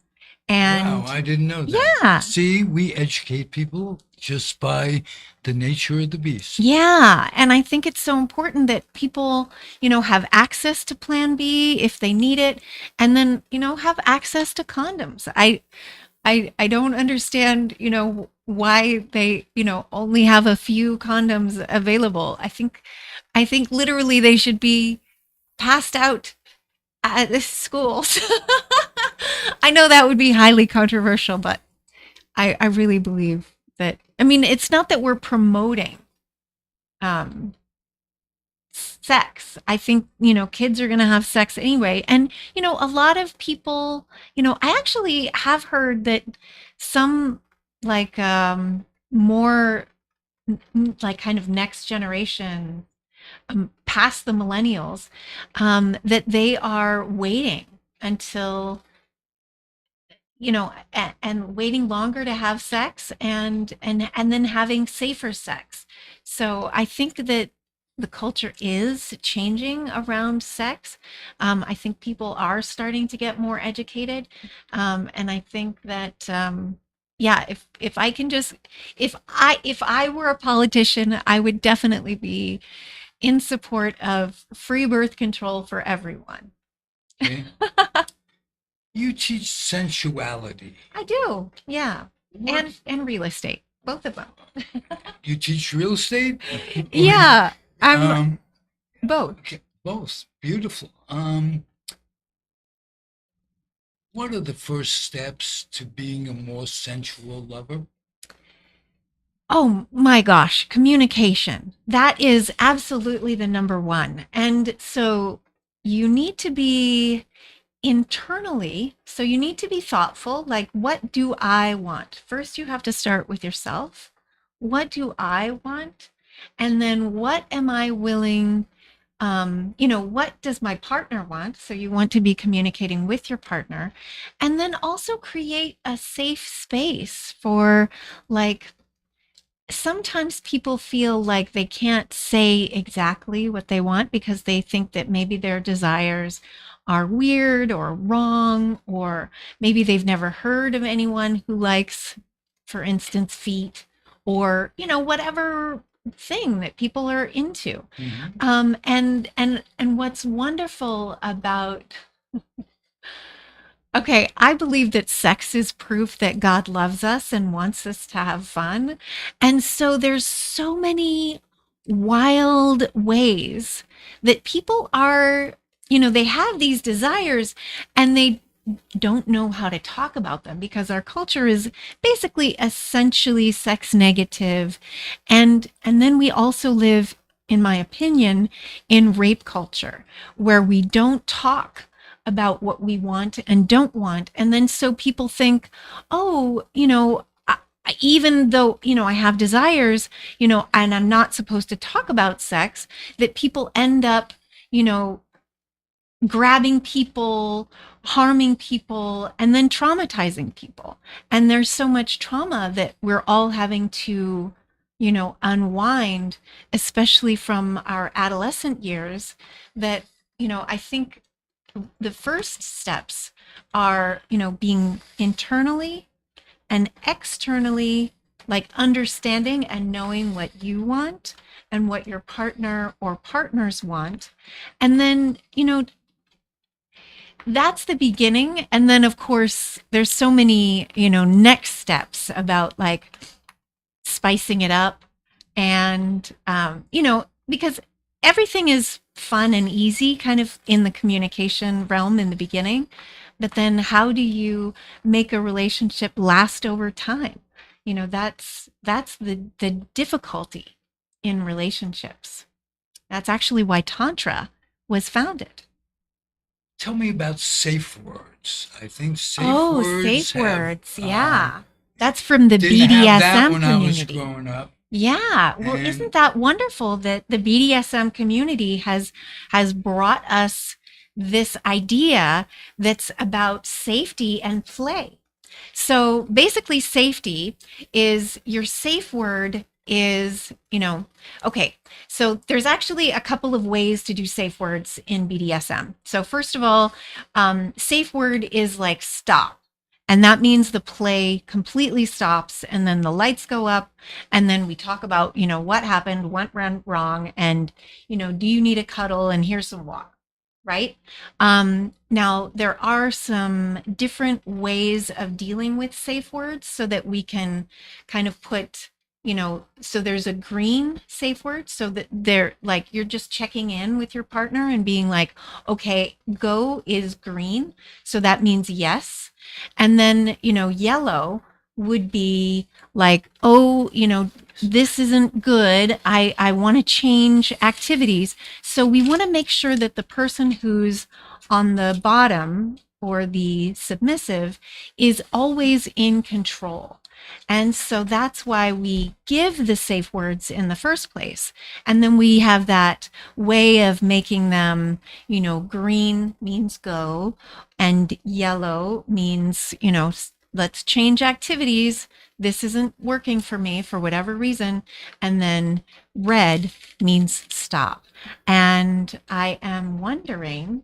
And wow, I didn't know that. yeah, See, we educate people just by the nature of the beast. yeah, and I think it's so important that people, have access to Plan B if they need it, and then, have access to condoms. I don't understand, why they, only have a few condoms available. I think literally they should be passed out at the schools. I know that would be highly controversial, but I really believe that. I mean, it's not that we're promoting um sex. I think, kids are going to have sex anyway. And, a lot of people, I actually have heard that some like more like kind of next generation past the millennials that they are waiting until and waiting longer to have sex and then having safer sex. So I think that the culture is changing around sex. I think people are starting to get more educated, and I think that yeah, if I can just if I were a politician, I would definitely be in support of free birth control for everyone. Okay. You teach sensuality. I do, yeah. And real estate, both of them. You teach real estate? Yeah, I'm both. Okay, both. Beautiful. What are the first steps to being a more sensual lover? Oh my gosh, communication. That is absolutely the number one. And so you need to be internally, so you need to be thoughtful, like, what do I want? First, you have to start with yourself. What do I want? And then what am I willing, what does my partner want? So you want to be communicating with your partner. And then also create a safe space for, like, sometimes people feel like they can't say exactly what they want because they think that maybe their desires are weird or wrong, or maybe they've never heard of anyone who likes, for instance, feet, or whatever thing that people are into. Mm-hmm. And what's wonderful about Okay, I believe that sex is proof that God loves us and wants us to have fun. And so there's so many wild ways that people are, they have these desires and they don't know how to talk about them because our culture is basically essentially sex negative. And then we also live, in my opinion, in rape culture where we don't talk about what we want and don't want. And then so people think, oh, even though, I have desires, and I'm not supposed to talk about sex, that people end up, grabbing people, harming people, and then traumatizing people. And there's so much trauma that we're all having to, unwind, especially from our adolescent years, that, I think the first steps are, being internally and externally, like understanding and knowing what you want and what your partner or partners want. And then, that's the beginning. And then, of course, there's so many, next steps about like spicing it up. And, because everything is fun and easy kind of in the communication realm in the beginning. But then how do you make a relationship last over time? That's the difficulty in relationships. That's actually why Tantra was founded. Tell me about safe words. I think safe words. Yeah. That's from the Didn't BDSM have that when community. I was growing up. Yeah. Well, isn't that wonderful that the BDSM community has brought us this idea that's about safety and play. So basically, safety is your safe word is, okay. So there's actually a couple of ways to do safe words in BDSM. So first of all, safe word is like stop. And that means the play completely stops, and then the lights go up, and then we talk about, what happened, what went wrong, and, do you need a cuddle, and here's some water, right? Now, there are some different ways of dealing with safe words so that we can kind of put, so there's a green safe word, so that they're like, you're just checking in with your partner and being like, okay, go is green. So that means yes. And then, yellow would be like, oh, this isn't good. I want to change activities. So we want to make sure that the person who's on the bottom or the submissive is always in control. And so that's why we give the safe words in the first place. And then we have that way of making them, green means go, and yellow means, let's change activities. This isn't working for me for whatever reason. And then red means stop. And I am wondering,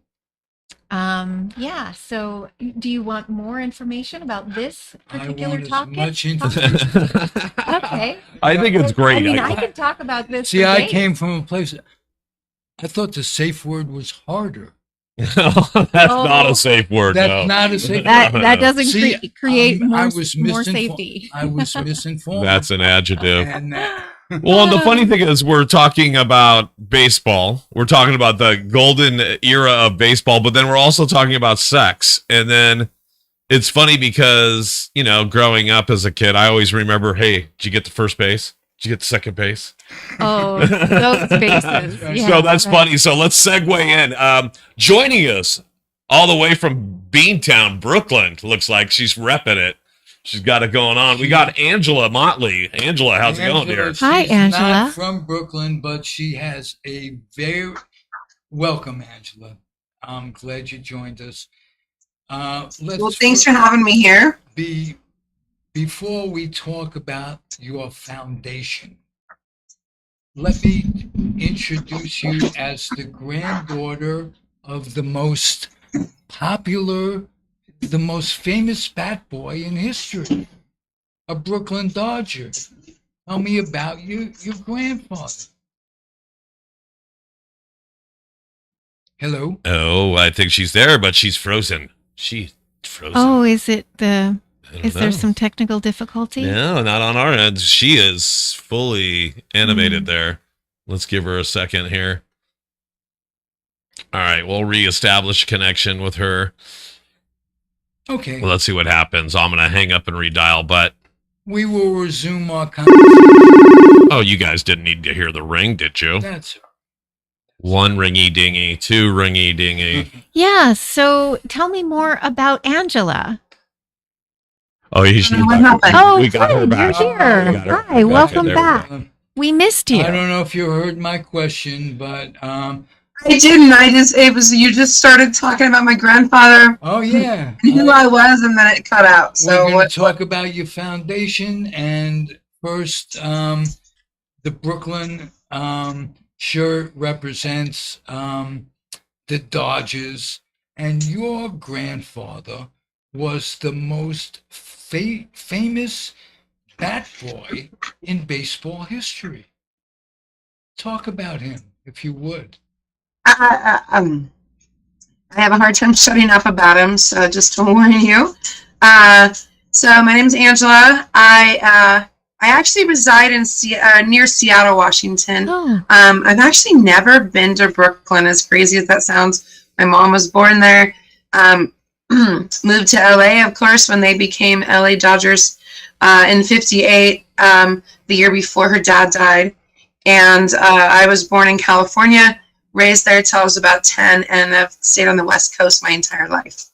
so do you want more information about this particular topic? Much information. Okay. I think it's great. I mean, I could talk about this. See, for I days. came from a place. I thought the safe word was harder. That's not a safe word. That's not a safe word. That doesn't See, create more more safety. I was misinformed. That's an adjective. And, Well, and the funny thing is, we're talking about baseball. We're talking about the golden era of baseball, but then we're also talking about sex. And then it's funny because, growing up as a kid, I always remember, hey, did you get to first base? Did you get to second base? Oh, those bases. Yeah, So that's funny. So let's segue in. Joining us all the way from Beantown, Brooklyn. Looks like she's repping it. She's got it going on. We got Angela Motley. Angela, how's it going, dear? Hi, she's Angela. Not from Brooklyn, but she has a very welcome, Angela. I'm glad you joined us. Thanks for having me here. Before we talk about your foundation, let me introduce you as the granddaughter of the most popular, the most famous bat boy in history, a Brooklyn Dodger. Tell me about your grandfather. Hello? Oh, I think she's there, but she's frozen. She's frozen. Oh, is it the... Is know. there some technical difficulty? No, not on our end. She is fully animated there. Let's give her a second here. All right, we'll reestablish connection with her. Okay. Well, let's see what happens. I'm going to hang up and redial, but... We will resume our conversation. Oh, you guys didn't need to hear the ring, did you? That's One ringy dingy, two ringy dingy. Yeah, so tell me more about Angela. Oh, she's What happened? Oh, we got her good, back. you're here. We got her. Hi, welcome There we back. go. We missed you. I don't know if you heard my question, but I didn't. You just started talking about my grandfather oh yeah, and who I was, and then it cut out. So we're going to talk about your foundation, and first, the Brooklyn shirt represents the Dodgers, and your grandfather was the most famous bat boy in baseball history. Talk about him, if you would. I have a hard time shutting up about him. So just to warn you. So my name's Angela. I actually reside in near Seattle, Washington. Oh. I've actually never been to Brooklyn, as crazy as that sounds. My mom was born there. Moved to LA, of course, when they became LA Dodgers in '58, the year before her dad died. And I was born in California, raised there till I was about 10, and I've stayed on the West Coast my entire life.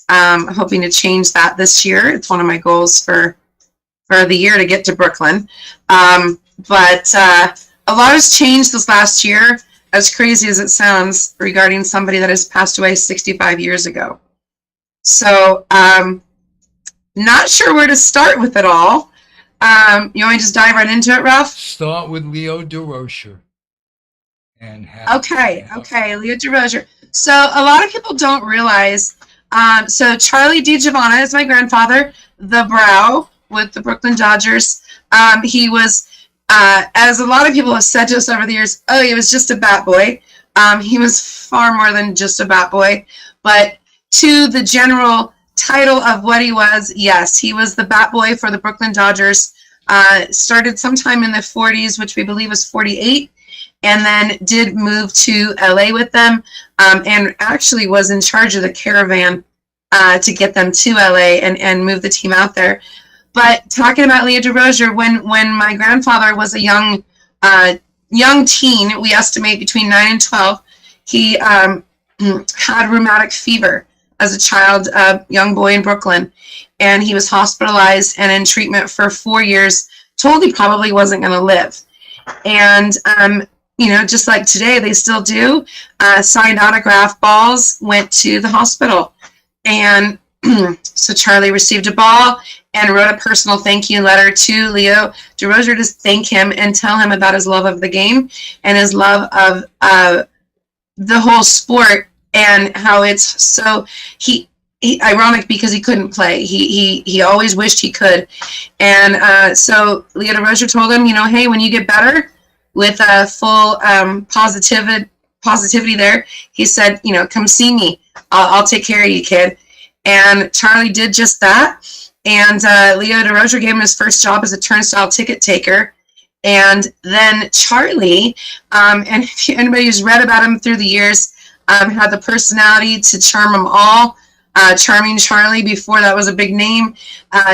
I'm hoping to change that this year. It's one of my goals for the year to get to Brooklyn. But a lot has changed this last year. as crazy as it sounds, regarding somebody that has passed away 65 years ago. So, not sure where to start with it all. You want me to just dive right into it, Ralph? Start with Leo DeRocher. Okay, Leo DeRocher. So a lot of people don't realize. So Charlie DiGiovanna is my grandfather, the Brow with the Brooklyn Dodgers. He was, as a lot of people have said to us over the years, oh, he was just a bat boy. He was far more than just a bat boy. But to the general title of what he was, yes, he was the bat boy for the Brooklyn Dodgers. Started sometime in the 40s, which we believe was 48. And then did move to LA with them, and actually was in charge of the caravan to get them to LA and move the team out there. But talking about Leo DeRocher, when my grandfather was a young teen, we estimate between 9 and 12, he had rheumatic fever as a child, young boy in Brooklyn, and he was hospitalized and in treatment for 4 years, told he probably wasn't going to live. And just like today, they still do. Signed autograph balls went to the hospital. And so Charlie received a ball and wrote a personal thank you letter to Leo DeRocher to thank him and tell him about his love of the game and his love of the whole sport, and how it's so he ironic because he couldn't play. He always wished he could. And so Leo DeRocher told him, hey, when you get better, with a full positivity there, he said, come see me. I'll take care of you, kid. And Charlie did just that. And Leo DeRocher gave him his first job as a turnstile ticket taker. And then Charlie, and if anybody who's read about him through the years, had the personality to charm them all. Charming Charlie, before that was a big name.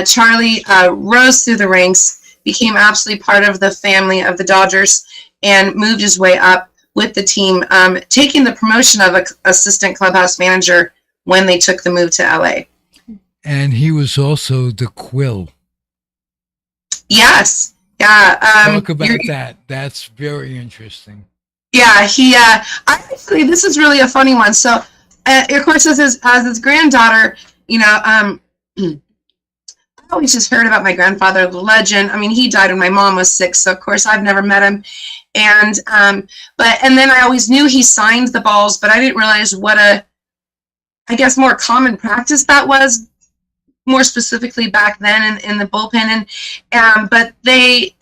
Charlie rose through the ranks, became absolutely part of the family of the Dodgers, and moved his way up with the team, taking the promotion of assistant clubhouse manager when they took the move to LA. And he was also the Quill. Yes. Yeah. Talk about that. That's very interesting. Yeah. Actually, this is really a funny one. So, of course, as his granddaughter, I always just heard about my grandfather, the legend. I mean, he died when my mom was 6, so of course I've never met him. And then I always knew he signed the balls, but I didn't realize what more common practice that was, more specifically back then in the bullpen. And but they,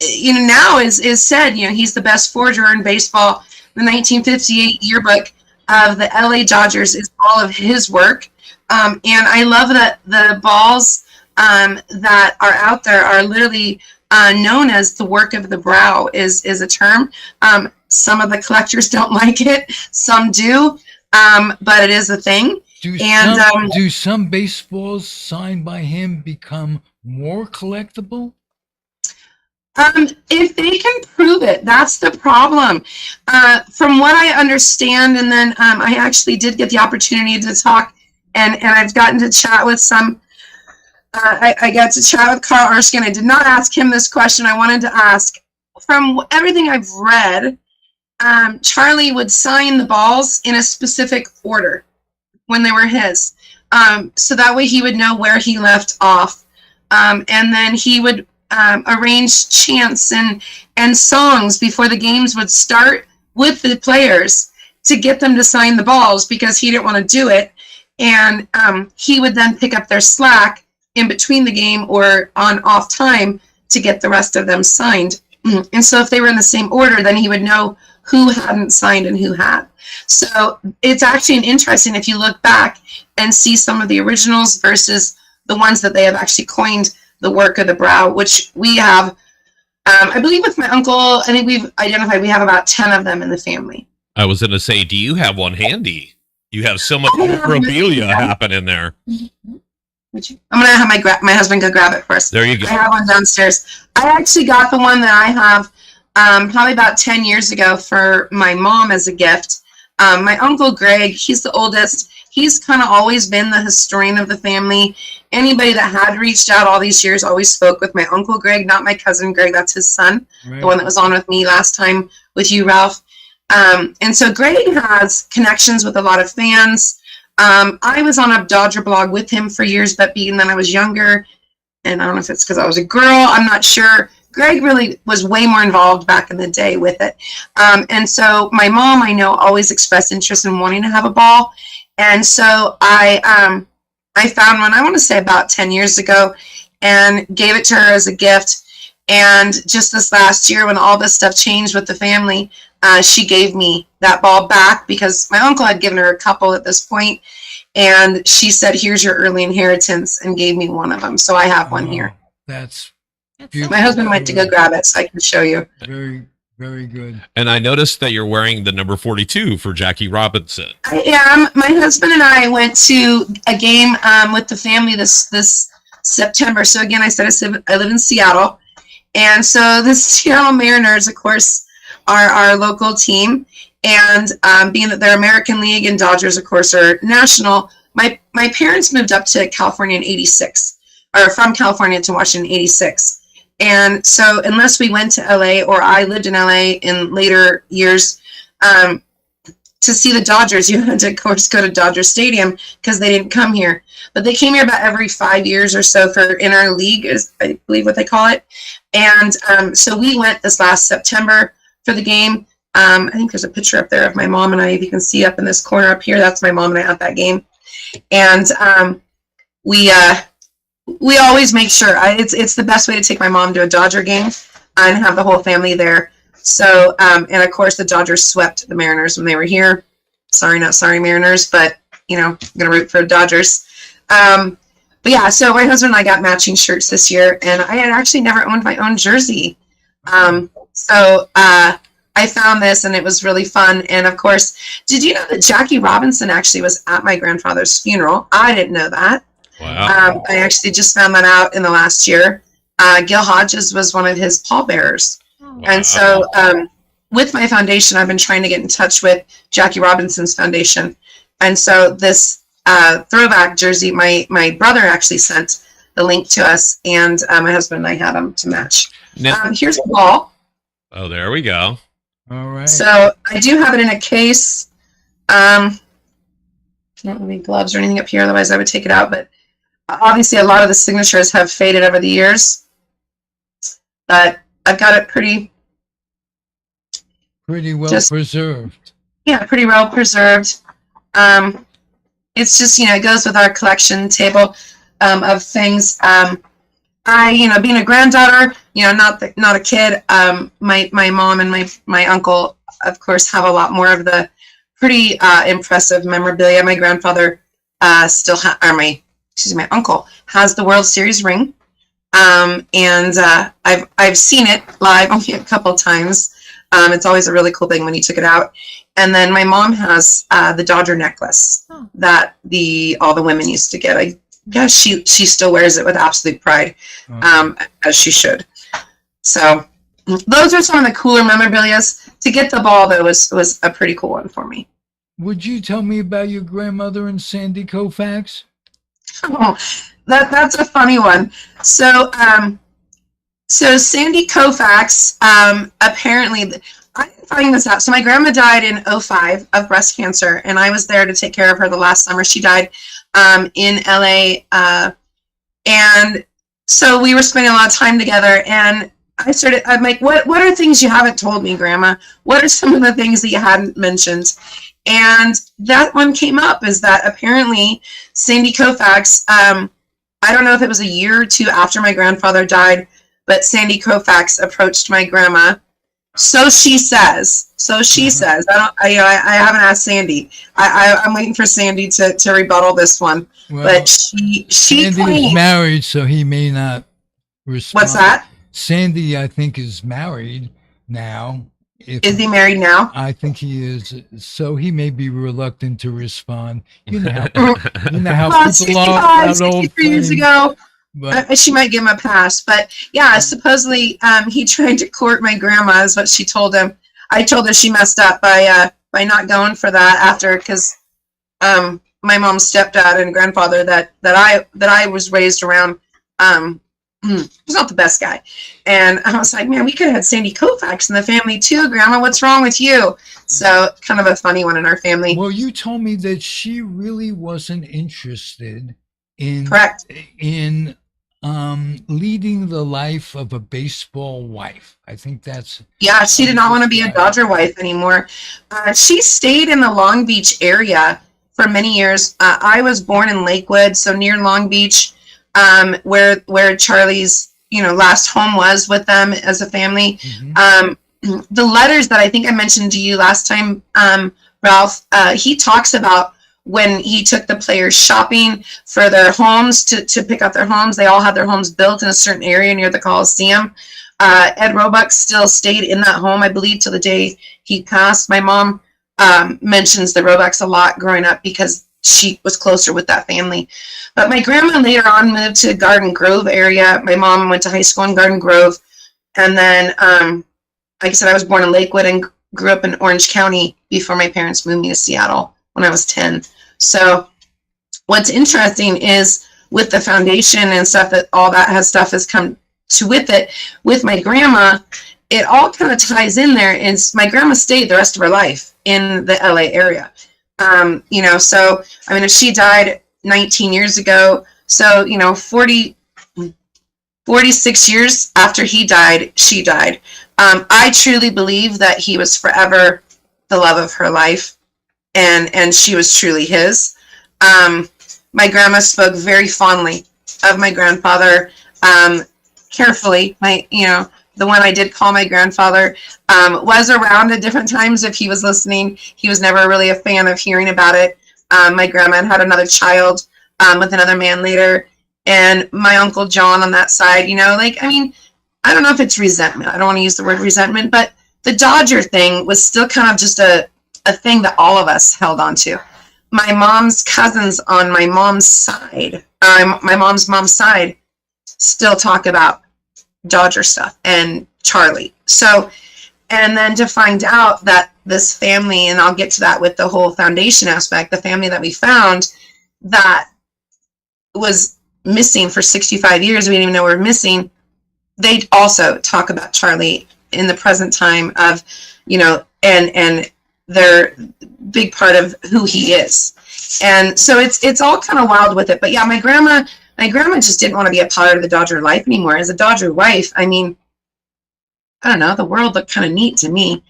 now is said, he's the best forger in baseball. The 1958 yearbook of the LA Dodgers is all of his work. And I love that the balls that are out there are literally known as the work of the Brow is a term. Some of the collectors don't like it, some do, but it is a thing. Do some baseballs signed by him become more collectible? If they can prove it, that's the problem. From what I understand, and then I actually did get the opportunity to talk, and I've gotten to chat with some. I got to chat with Carl Erskine. I did not ask him this question. I wanted to ask, from everything I've read, Charlie would sign the balls in a specific order when they were his. So that way he would know where he left off. And then he would arrange chants and songs before the games would start with the players to get them to sign the balls, because he didn't want to do it. And he would then pick up their slack in between the game or on off time to get the rest of them signed. And so if they were in the same order, then he would know who hadn't signed and who had. So it's actually interesting if you look back and see some of the originals versus the ones that they have actually coined the work of the Brow, which we have, I believe with my uncle, I think we've identified we have about 10 of them in the family. I was going to say, do you have one handy? You have so much memorabilia happening there. I'm going to have my husband go grab it first. There you go. I have one downstairs. I actually got the one that I have probably about 10 years ago for my mom as a gift. My Uncle Greg, he's the oldest. He's kind of always been the historian of the family. Anybody that had reached out all these years always spoke with my Uncle Greg, not my cousin Greg. That's his son, right. The one that was on with me last time with you, Ralph. And so Greg has connections with a lot of fans. I was on a Dodger blog with him for years, but being that I was younger, and I don't know if it's because I was a girl, I'm not sure. Greg really was way more involved back in the day with it. And so my mom, I know, always expressed interest in wanting to have a ball. And so I found one, I want to say about 10 years ago, and gave it to her as a gift. And just this last year, when all this stuff changed with the family, she gave me that ball back because my uncle had given her a couple at this point. And she said, here's your early inheritance, and gave me one of them. So I have one here. That's beautiful. My husband went to go grab it, so I can show you. very, very good. And I noticed that you're wearing the number 42 for Jackie Robinson. I am. My husband and I went to a game with the family this September. So again, I said I live in Seattle. And so the Seattle Mariners, of course, are our local team. And being that they're American League and Dodgers, of course, are national, my parents moved up to California in 86, or from California to Washington in 86. And so unless we went to LA, or I lived in LA in later years, to see the Dodgers, you had to, of course, go to Dodger Stadium because they didn't come here. But they came here about every 5 years or so for interleague, is I believe what they call it. And so we went this last September for the game. I think there's a picture up there of my mom and I. If you can see up in this corner up here, that's my mom and I at that game. And we always make sure it's the best way to take my mom to a Dodger game and have the whole family there. So and of course the Dodgers swept the Mariners when they were here. Sorry, not sorry, Mariners, but I'm gonna root for the Dodgers. But yeah, so my husband and I got matching shirts this year, and I had actually never owned my own jersey. So I found this, and it was really fun. And of course, did you know that Jackie Robinson actually was at my grandfather's funeral? I didn't know that. Wow. I actually just found that out in the last year. Gil Hodges was one of his pallbearers. Wow. And so with my foundation, I've been trying to get in touch with Jackie Robinson's foundation. And so this throwback jersey, my brother actually sent the link to us, and my husband and I had them to match. Now, Here's the ball. oh, there we go. All right. So I do have it in a case. Not any gloves or anything up here, otherwise I would take it out. But obviously a lot of the signatures have faded over the years. But I've got it pretty well preserved. Yeah, pretty well preserved. It's just, it goes with our collection table of things. I, being a granddaughter, not a kid, my mom and my uncle, of course, have a lot more of the pretty impressive memorabilia. My grandfather my uncle has the World Series ring. And I've seen it live only a couple times. It's always a really cool thing when he took it out. And then my mom has the Dodger necklace that all the women used to get. I guess she still wears it with absolute pride, as she should. So those are some of the cooler memorabilias. To get the ball, though, was a pretty cool one for me. Would you tell me about your grandmother and Sandy Koufax? Oh, that's a funny one. So Sandy Koufax, apparently, I didn't find this out. So my grandma died in 2005 of breast cancer, and I was there to take care of her the last summer. She died in LA. And so we were spending a lot of time together, and I'm like, what are things you haven't told me, Grandma? What are some of the things that you hadn't mentioned? And that one came up, is that apparently Sandy Koufax, I don't know if it was a year or two after my grandfather died, but Sandy Koufax approached my grandma. So she says. I haven't asked Sandy. I'm waiting for Sandy to rebuttal this one. Well, but she Sandy is married, so he may not respond. What's that? Sandy, I think, is married now. Is he married now? I think he is. So he may be reluctant to respond. You know how well, people are. 63 years ago. But she might give him a pass. But yeah, supposedly he tried to court my grandma, is what she told him. I told her she messed up by not going for that after, because my mom's stepdad and grandfather that I was raised around he's not the best guy. And I was like, man, we could have had Sandy Koufax in the family too, Grandma. What's wrong with you? So kind of a funny one in our family. Well, you told me that she really wasn't interested in Correct. in leading the life of a baseball wife. I think that's... Yeah, she did not want to be a Dodger wife anymore. She stayed in the Long Beach area for many years. I was born in Lakewood, so near Long Beach, where Charlie's last home was with them as a family. The letters that I think I mentioned to you last time, Ralph, he talks about when he took the players shopping for their homes to pick out their homes. They all had their homes built in a certain area near the Coliseum. Ed Roebuck still stayed in that home, I believe, till the day he passed. My mom mentions the Roebucks a lot growing up because she was closer with that family. But my grandma later on moved to Garden Grove area. My mom went to high school in Garden Grove. And then, like I said, I was born in Lakewood and grew up in Orange County before my parents moved me to Seattle when I was 10. So what's interesting is with the foundation and stuff, that all that has come to with it. With my grandma, it all kind of ties in there. Is my grandma stayed the rest of her life in the LA area. So, I mean, if she died 19 years ago, so, 46 years after he died, she died. I truly believe that he was forever the love of her life, and she was truly his. My grandma spoke very fondly of my grandfather, carefully. The one I did call my grandfather was around at different times if he was listening. He was never really a fan of hearing about it. My grandma had another child with another man later, and my Uncle John on that side, I don't know if it's resentment. I don't want to use the word resentment, but the Dodger thing was still kind of just a thing that all of us held on to. My mom's cousins on my mom's side, my mom's side, still talk about Dodger stuff and Charlie. So, and then to find out that this family, and I'll get to that with the whole foundation aspect, the family that we found that was missing for 65 years, we didn't even know we were missing, they also talk about Charlie in the present time of, and they're big part of who he is. And so it's all kind of wild with it. But yeah, my grandma just didn't want to be a part of the Dodger life anymore. As a Dodger wife, I mean, I don't know, the world looked kind of neat to me.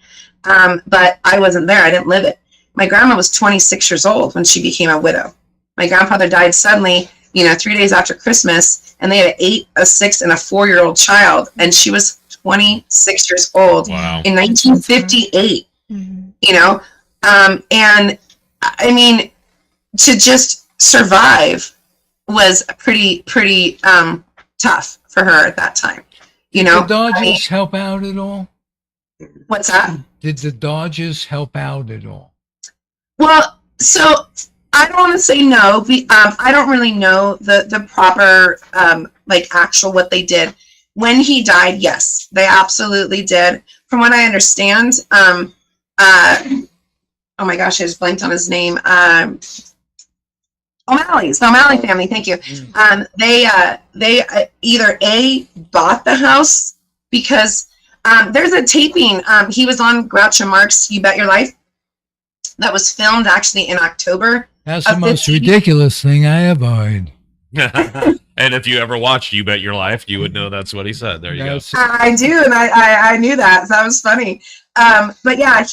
But I wasn't there. I didn't live it. My grandma was 26 years old when she became a widow. My grandfather died suddenly, 3 days after Christmas, and they had an 8, a 6, and a 4-year-old child. And she was 26 years old in 1958, and I mean, to just survive was pretty tough for her at that time. Did the Dodgers help out at all? What's that? Did the Dodgers help out at all? Well, so I don't want to say no. I don't really know the proper actual what they did. When he died, yes, they absolutely did. From what I understand, oh my gosh, I just blanked on his name. O'Malley's, the O'Malley family. Thank you. They either bought the house because there's a taping. He was on Groucho Marx "You Bet Your Life" that was filmed actually in October. That's the most ridiculous thing I ever heard. And if you ever watched "You Bet Your Life," you would know that's what he said. There you go. I do, and I knew that. So that was funny. But yeah,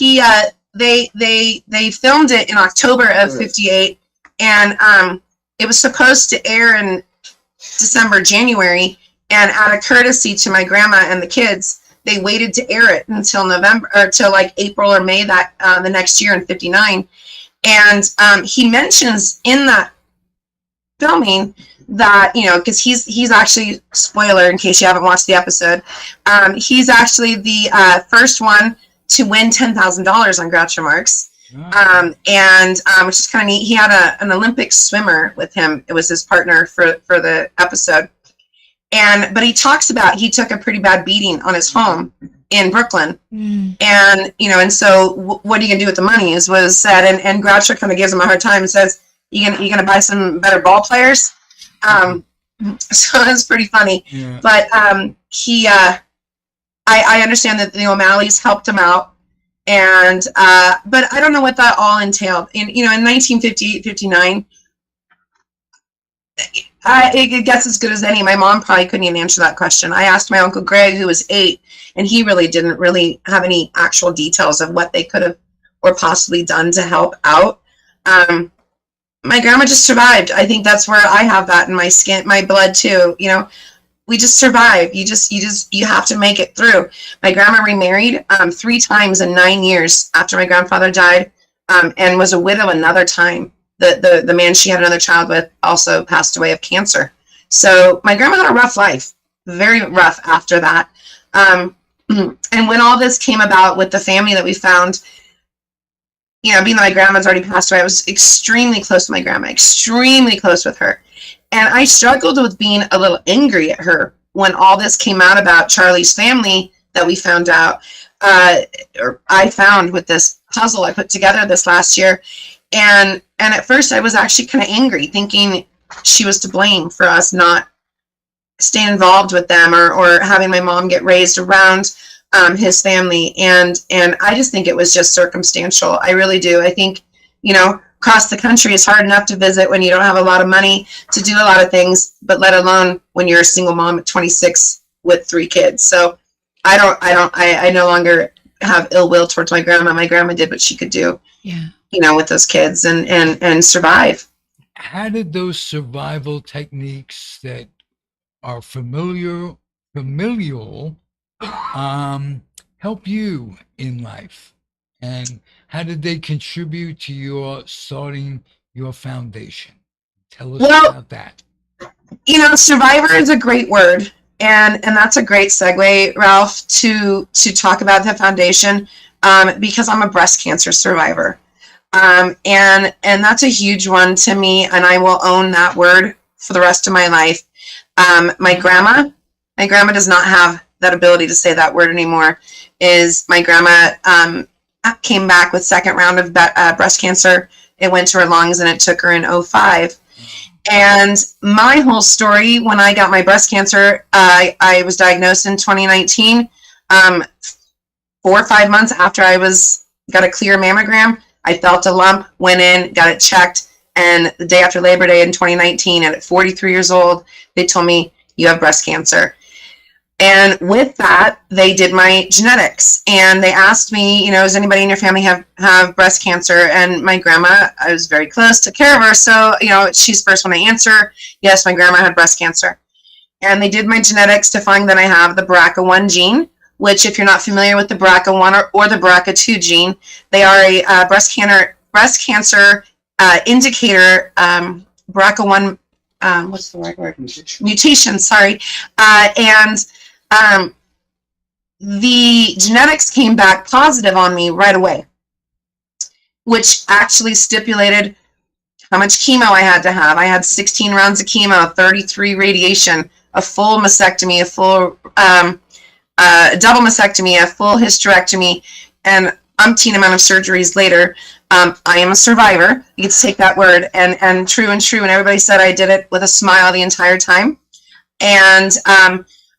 they filmed it in October of '58, and it was supposed to air in December, January, and out of courtesy to my grandma and the kids, they waited to air it until November, or till like April or May that the next year in '59. And he mentions in that filming that, because he's actually, spoiler in case you haven't watched the episode, he's actually the first one to win $10,000 on Groucho Marx. And which is kind of neat. He had an Olympic swimmer with him. It was his partner for the episode. But he talks about he took a pretty bad beating on his home in Brooklyn. And, and so what are you going to do with the money was said. And Groucho kind of gives him a hard time and says, you gonna buy some better ball players? So it's pretty funny. Yeah. But I understand that the O'Malleys helped him out. And but I don't know what that all entailed. In 1958, 59, it gets as good as any. My mom probably couldn't even answer that question. I asked my Uncle Greg, who was 8, and he really didn't really have any actual details of what they could have or possibly done to help out. My grandma just survived. I think that's where I have that in my skin, my blood too. We just survive. You have to make it through. My grandma remarried 3 times in 9 years after my grandfather died, and was a widow another time. The man she had another child with also passed away of cancer. So my grandma had a rough life, very rough after that. And when all this came about with the family that we found, being that my grandma's already passed away, I was extremely close to my grandma, extremely close with her. And I struggled with being a little angry at her when all this came out about Charlie's family that we found out, or I found with this puzzle I put together this last year. And at first I was actually kind of angry, thinking she was to blame for us not staying involved with them or having my mom get raised around his family. And I just think it was just circumstantial. I really do. I think, across the country is hard enough to visit when you don't have a lot of money to do a lot of things, but let alone when you're a single mom at 26 with 3 kids. So I no longer have ill will towards my grandma. My grandma did what she could do, with those kids and survive. How did those survival techniques that are familial help you in life? And how did they contribute to your starting your foundation? Tell us about that. Survivor is a great word. And that's a great segue, Ralph, to talk about the foundation, because I'm a breast cancer survivor. And that's a huge one to me, and I will own that word for the rest of my life. My grandma does not have that ability to say that word anymore. My grandma came back with 2nd round of breast cancer. It went to her lungs, and it took her in 2005. And my whole story, when I got my breast cancer, I was diagnosed in 2019, 4 or 5 months after I got a clear mammogram. I felt a lump, went in, got it checked, and the day after Labor Day in 2019, at 43 years old, they told me, you have breast cancer. And with that, they did my genetics, and they asked me, does anybody in your family have breast cancer? And my grandma, I was very close, took care of her, so, she's the first one to answer. Yes, my grandma had breast cancer. And they did my genetics to find that I have the BRCA1 gene, which, if you're not familiar with the BRCA1 or the BRCA2 gene, they are a breast cancer indicator, BRCA1, what's the right word? Mutation, sorry. And the genetics came back positive on me right away, which actually stipulated how much chemo I had to have. I had 16 rounds of chemo, 33 radiation, a full mastectomy, a full double mastectomy, a full hysterectomy, and umpteen amount of surgeries later. I am a survivor. You get to take that word, and true, and everybody said I did it with a smile the entire time. And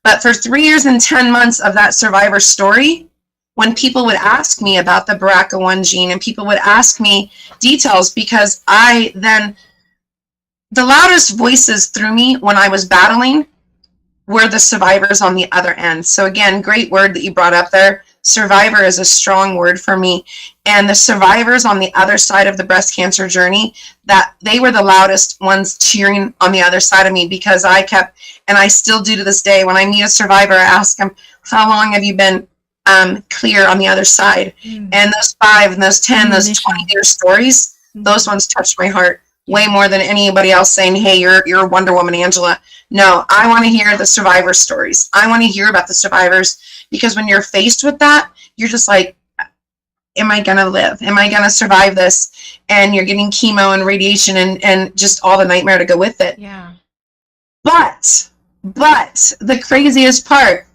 but for 3 years and 10 months of that survivor story, when people would ask me about the BRCA1 gene, and people would ask me details, because the loudest voices through me when I was battling were the survivors on the other end. So again, great word that you brought up there. Survivor is a strong word for me. And the survivors on the other side of the breast cancer journey, that they were the loudest ones cheering on the other side of me, because I kept, and I still do to this day, when I meet a survivor, I ask them, how long have you been clear on the other side? And those 5 and those 10, those 20-year stories, those ones touched my heart way more than anybody else saying, hey, you're Wonder Woman, Angela. No, I want to hear the survivor stories. I want to hear about the survivors, because when you're faced with that, you're just like, am I going to live? Am I going to survive this? And you're getting chemo and radiation and just all the nightmare to go with it. Yeah. But the craziest part,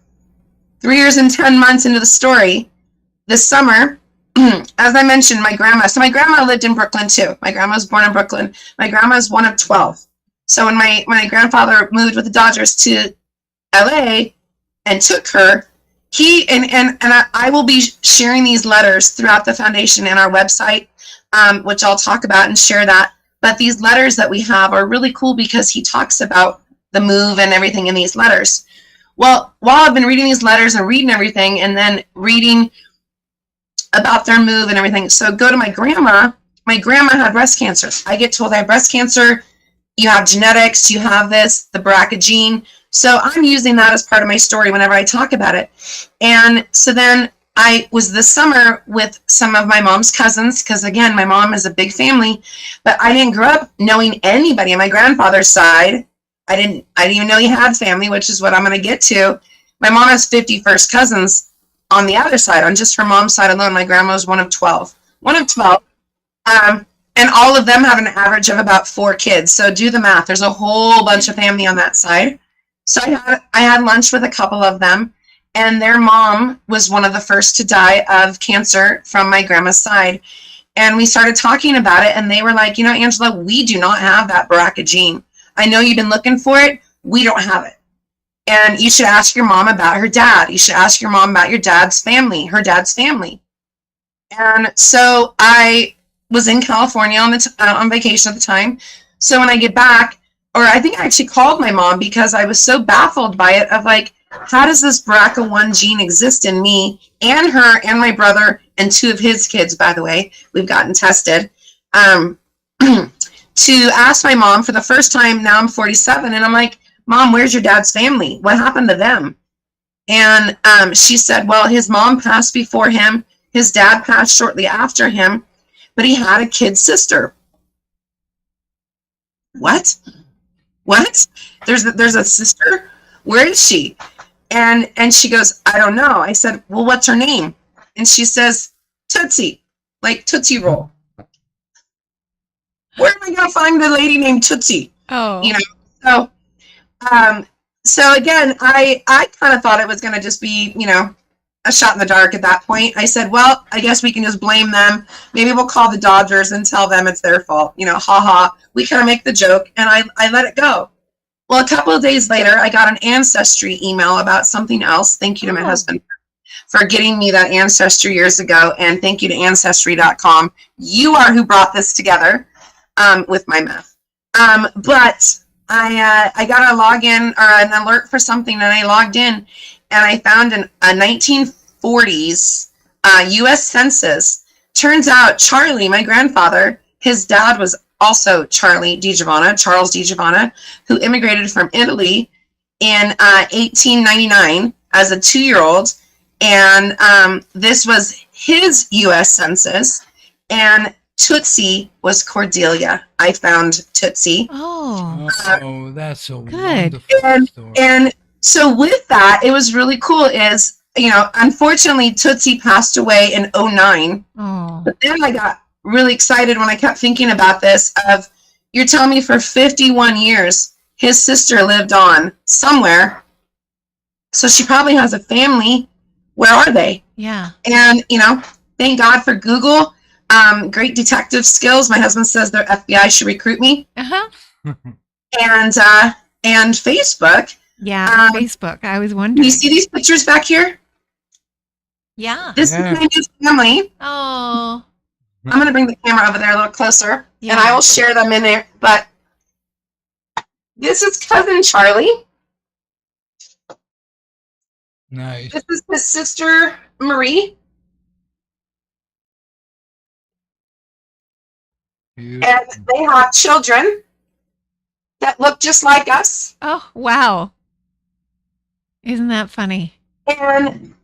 3 years and 10 months into the story, this summer, as I mentioned, my grandma lived in Brooklyn too. My grandma was born in Brooklyn. My grandma is one of 12. So when my grandfather moved with the Dodgers to LA and took her, I will be sharing these letters throughout the foundation and our website, which I'll talk about and share that. But these letters that we have are really cool because he talks about the move and everything in these letters. Well, while I've been reading these letters and reading everything and then reading about their move and everything, so go to my grandma. My grandma had breast cancer. I get told I have breast cancer. You have genetics, you have this, the BRCA gene. So I'm using that as part of my story whenever I talk about it. And so then I was this summer with some of my mom's cousins, because again, my mom is a big family, but I didn't grow up knowing anybody on my grandfather's side. I didn't even know he had family, which is what I'm going to get to. My mom has 50 first cousins on the other side, on just her mom's side alone. My grandma was one of 12. One of 12. And all of them have an average of about 4 kids. So do the math. There's a whole bunch of family on that side. So I had lunch with a couple of them, and their mom was one of the first to die of cancer from my grandma's side. And we started talking about it, and they were like, Angela, we do not have that BRCA gene. I know you've been looking for it. We don't have it. And you should ask your mom about her dad. You should ask your mom about your dad's family, her dad's family. And so I was in California on vacation at the time. So when I get back, or I think I actually called my mom because I was so baffled by it of like, how does this BRCA1 gene exist in me and her and my brother and 2 of his kids, by the way, we've gotten tested, to ask my mom for the first time. Now I'm 47 and I'm like, Mom, where's your dad's family? What happened to them? And she said, well, his mom passed before him. His dad passed shortly after him, but he had a kid sister. What? There's a sister? Where is she? And she goes, I don't know. I said, well, what's her name? And she says, Tootsie, like Tootsie Roll. Where am I going to find the lady named Tootsie? Oh. So again, I kind of thought it was going to just be, a shot in the dark at that point. I said, well, I guess we can just blame them. Maybe we'll call the Dodgers and tell them it's their fault. We kind of make the joke, and I let it go. Well, a couple of days later, I got an Ancestry email about something else. Thank you to my husband for getting me that Ancestry years ago, and thank you to Ancestry.com. You are who brought this together with my math. But I got a login or an alert for something, and I logged in, and I found a 1940s U.S. Census. Turns out Charlie, my grandfather, his dad was also Charles DiGiovanna, who immigrated from Italy in 1899 as a 2-year-old. And this was his U.S. Census. And Tootsie was Cordelia. I found Tootsie. Oh, that's a good. Wonderful story. And so with that, it was really cool is, unfortunately, Tootsie passed away in 2009. Oh. But then I got really excited when I kept thinking about this of, you're telling me for 51 years, his sister lived on somewhere. So she probably has a family. Where are they? Yeah. And, thank God for Google. Great detective skills. My husband says their FBI should recruit me. Uh-huh. And Facebook. Yeah, Facebook. I was wondering. Do you see these pictures back here? Yeah. This is my new family. Oh. I'm going to bring the camera over there a little closer, and I will share them in there. But this is cousin Charlie. Nice. This is his sister Marie. Beautiful. And they have children that look just like us. Oh, wow. Isn't that funny? And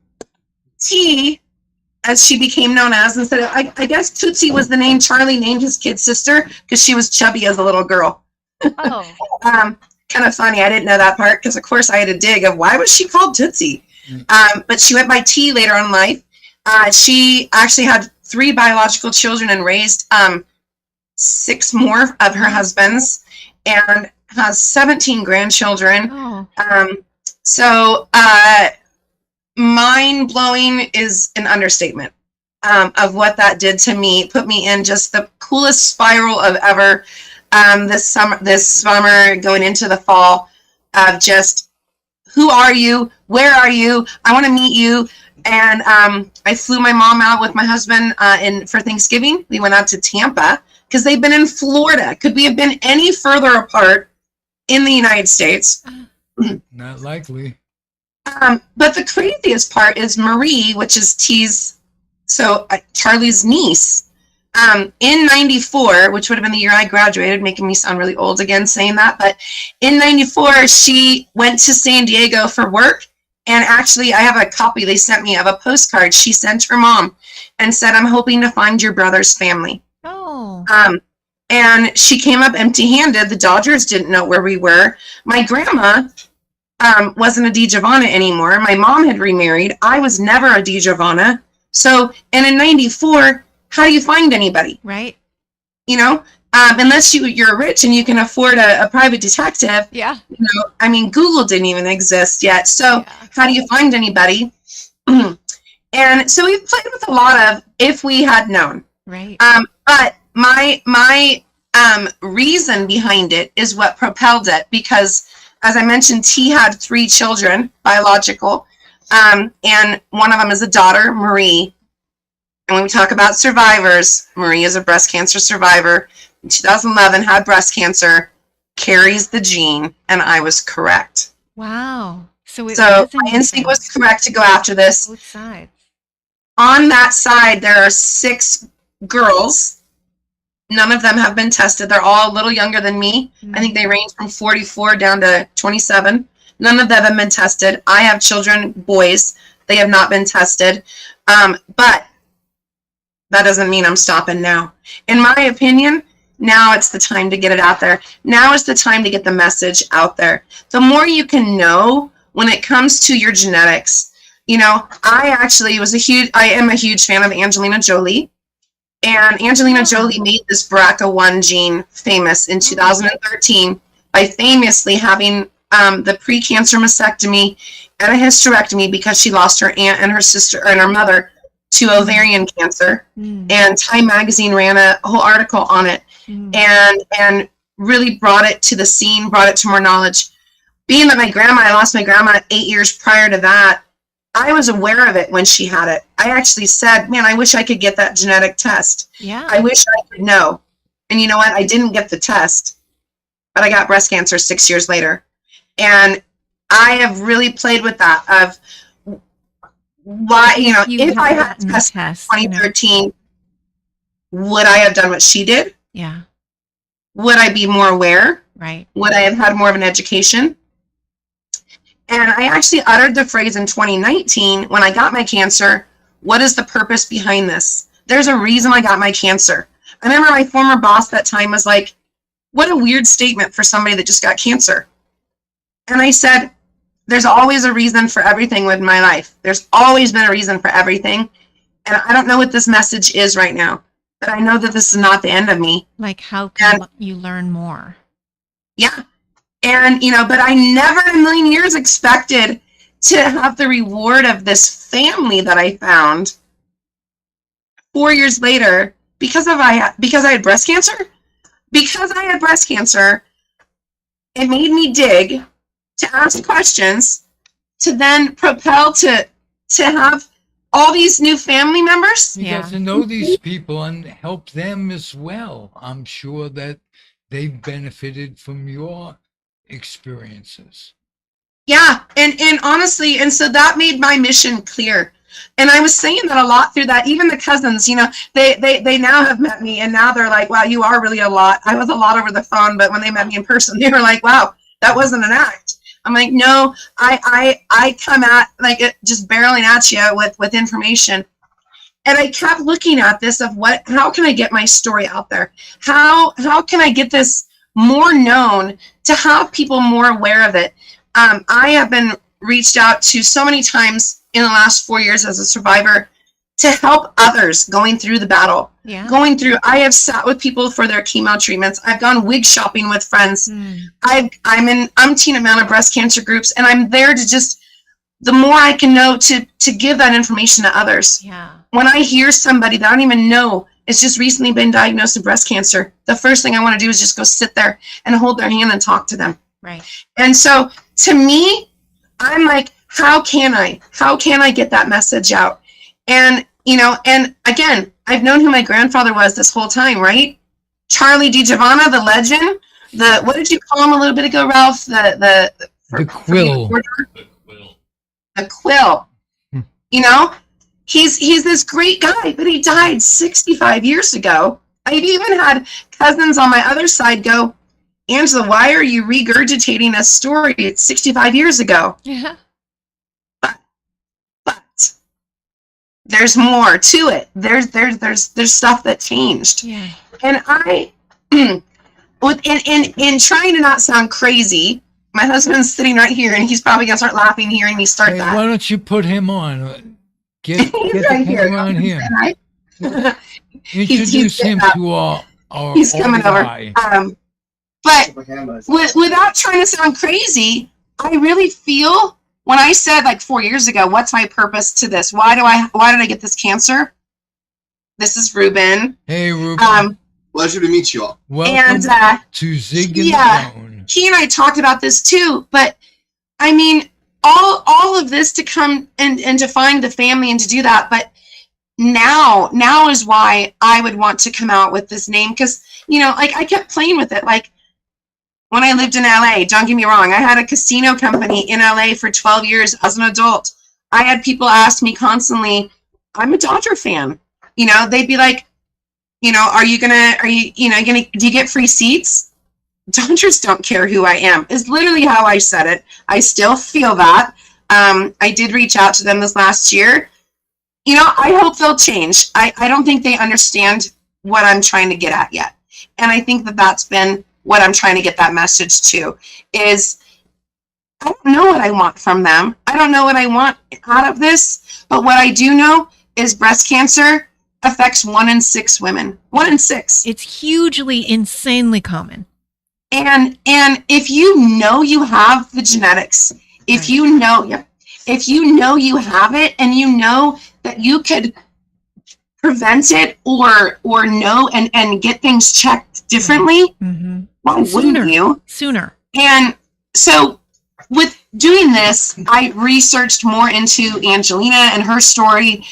T, as she became known as, instead of, I guess Tootsie was the name Charlie named his kid sister because she was chubby as a little girl. Oh. Kind of funny. I didn't know that part because, of course, I had to dig of why was she called Tootsie. But she went by T later on in life. She actually had 3 biological children and raised 6 more of her husbands and has 17 grandchildren. Oh. So mind-blowing is an understatement of what that did to me. It put me in just the coolest spiral of ever. this summer going into the fall of just, who are you? Where are you? I want to meet you. And I flew my mom out with my husband for Thanksgiving. We went out to Tampa because they've been in Florida. Could we have been any further apart in the United States? Not likely. But the craziest part is Marie, which is Charlie's niece. In 94, which would have been the year I graduated, making me sound really old again saying that, but in 94, she went to San Diego for work, and actually I have a copy they sent me of a postcard she sent her mom and said, I'm hoping to find your brother's family. Oh. And she came up empty-handed. The Dodgers didn't know where we were. My grandma wasn't a DiGiovanna anymore. My mom had remarried. I was never a DiGiovanna. So, and in 94, how do you find anybody? Right. You know, unless you're rich and you can afford a private detective. Yeah. You know, I mean, Google didn't even exist yet. So how do you find anybody? And so we've played with a lot of if we had known. Right. But my reason behind it is what propelled it, because as I mentioned, T had 3 children, biological, and one of them is a daughter, Marie. And when we talk about survivors, Marie is a breast cancer survivor. In 2011, had breast cancer, carries the gene, and I was correct. Wow. So my instinct was correct to go after this. Both sides. On that side, there are 6 girls. None of them have been tested. They're all a little younger than me. I think they range from 44 down to 27. None of them have been tested. I have children, boys. They have not been tested. But that doesn't mean I'm stopping now. In my opinion, now it's the time to get it out there. Now is the time to get the message out there. The more you can know when it comes to your genetics. You know, I am a huge fan of Angelina Jolie. And Angelina Jolie made this BRCA1 gene famous in 2013 by famously having the pre-cancer mastectomy and a hysterectomy because she lost her aunt and her sister and her mother to ovarian cancer. And Time Magazine ran a whole article on it and really brought it to the scene, brought it to more knowledge. Being that I lost my grandma 8 years prior to that, I was aware of it when she had it. I actually said, man, I wish I could get that genetic test. Yeah. I wish I could know. And you know what? I didn't get the test, but I got breast cancer 6 years later. And I have really played with that of why, if I had tested in 2013, would I have done what she did? Yeah. Would I be more aware? Right. Would I have had more of an education? And I actually uttered the phrase in 2019 when I got my cancer, what is the purpose behind this? There's a reason I got my cancer. I remember my former boss that time was like, what a weird statement for somebody that just got cancer. And I said, there's always a reason for everything with my life. There's always been a reason for everything. And I don't know what this message is right now, but I know that this is not the end of me. Like, how can you learn more? Yeah. And, but I never in a million years expected to have the reward of this family that I found 4 years later because I had breast cancer. Because I had breast cancer, it made me dig to ask questions to then propel to have all these new family members. You got to know these people and help them as well. I'm sure that they've benefited from your experiences. Yeah, and honestly, and so that made my mission clear. And I was saying that a lot through that. Even the cousins, they now have met me, and now they're like, wow, you are really a lot. I was a lot over the phone, but when they met me in person, they were like, wow, that wasn't an act. I'm like, no, I come at like it just barreling at you with information. And I kept looking at this of how can I get my story out there? How can I get this more known to have people more aware of it? I have been reached out to so many times in the last 4 years as a survivor to help others going through the battle. Yeah. I have sat with people for their chemo treatments. I've gone wig shopping with friends. I'm in umpteen amount of breast cancer groups, and I'm there to just, the more I can know to give that information to others. Yeah. When I hear somebody that I don't even know is just recently been diagnosed with breast cancer, the first thing I want to do is just go sit there and hold their hand and talk to them. Right. And so to me, I'm like, how can I get that message out? And, and again, I've known who my grandfather was this whole time, right? Charlie DiGiovanna, the legend. What did you call him a little bit ago, Ralph? The quill. The quill. He's this great guy, but he died 65 years ago. I've even had cousins on my other side go, Angela, why are you regurgitating a story? It's 65 years ago. Yeah. But there's more to it. There's stuff that changed. Yeah. And I, in trying to not sound crazy, my husband's sitting right here, and he's probably gonna start laughing hearing me start that. Why don't you put him on? Get the camera on him. Introduce him to our he's coming over. But without trying to sound crazy, I really feel when I said like 4 years ago, what's my purpose to this? Why did I get this cancer? This is Ruben. Hey, Ruben. Pleasure to meet you all. Welcome to Zig In The Zone. He and I talked about this too, but I mean, all of this to come and to find the family and to do that, but now is why I would want to come out with this name, because like I kept playing with it. Like when I lived in LA, don't get me wrong, I had a casino company in LA for 12 years as an adult. I had people ask me constantly, I'm a Dodger fan. They'd be like, do you get free seats? Dodgers don't care who I am, is literally how I said it. I still feel that. I did reach out to them this last year. I hope they'll change. I don't think they understand what I'm trying to get at yet. And I think that's been what I'm trying to get that message to, is I don't know what I want from them. I don't know what I want out of this, but what I do know is breast cancer affects 1 in 6 women. 1 in 6. It's hugely, insanely common. And if you have the genetics, if you know you have it, and you know that you could prevent it or know and get things checked differently, mm-hmm. Why wouldn't you? Sooner. And so with doing this, I researched more into Angelina and her story,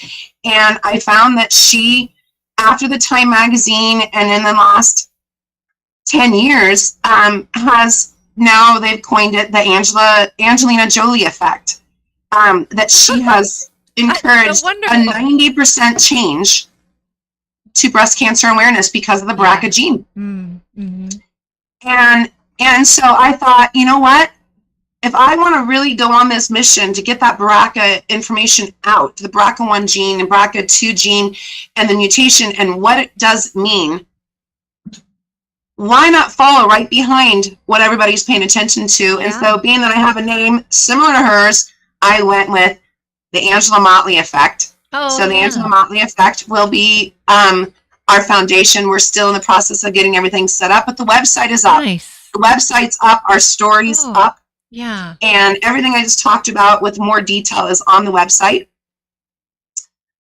and I found that she, after the Time magazine and in the last 10 years, has now, they've coined it the Angelina Jolie effect, that she has encouraged a 90% change to breast cancer awareness because of the BRCA gene. Mm-hmm. And so I thought, you know what? If I want to really go on this mission to get that BRCA information out, the BRCA1 gene and BRCA2 gene and the mutation and what it does mean, why not follow right behind what everybody's paying attention to? Yeah. And so being that I have a name similar to hers, I went with the Angela Motley effect. So the Angela Motley effect will be our foundation. We're still in the process of getting everything set up, but the website is up. Nice. The website's up. Our story's up. Yeah. And everything I just talked about with more detail is on the website.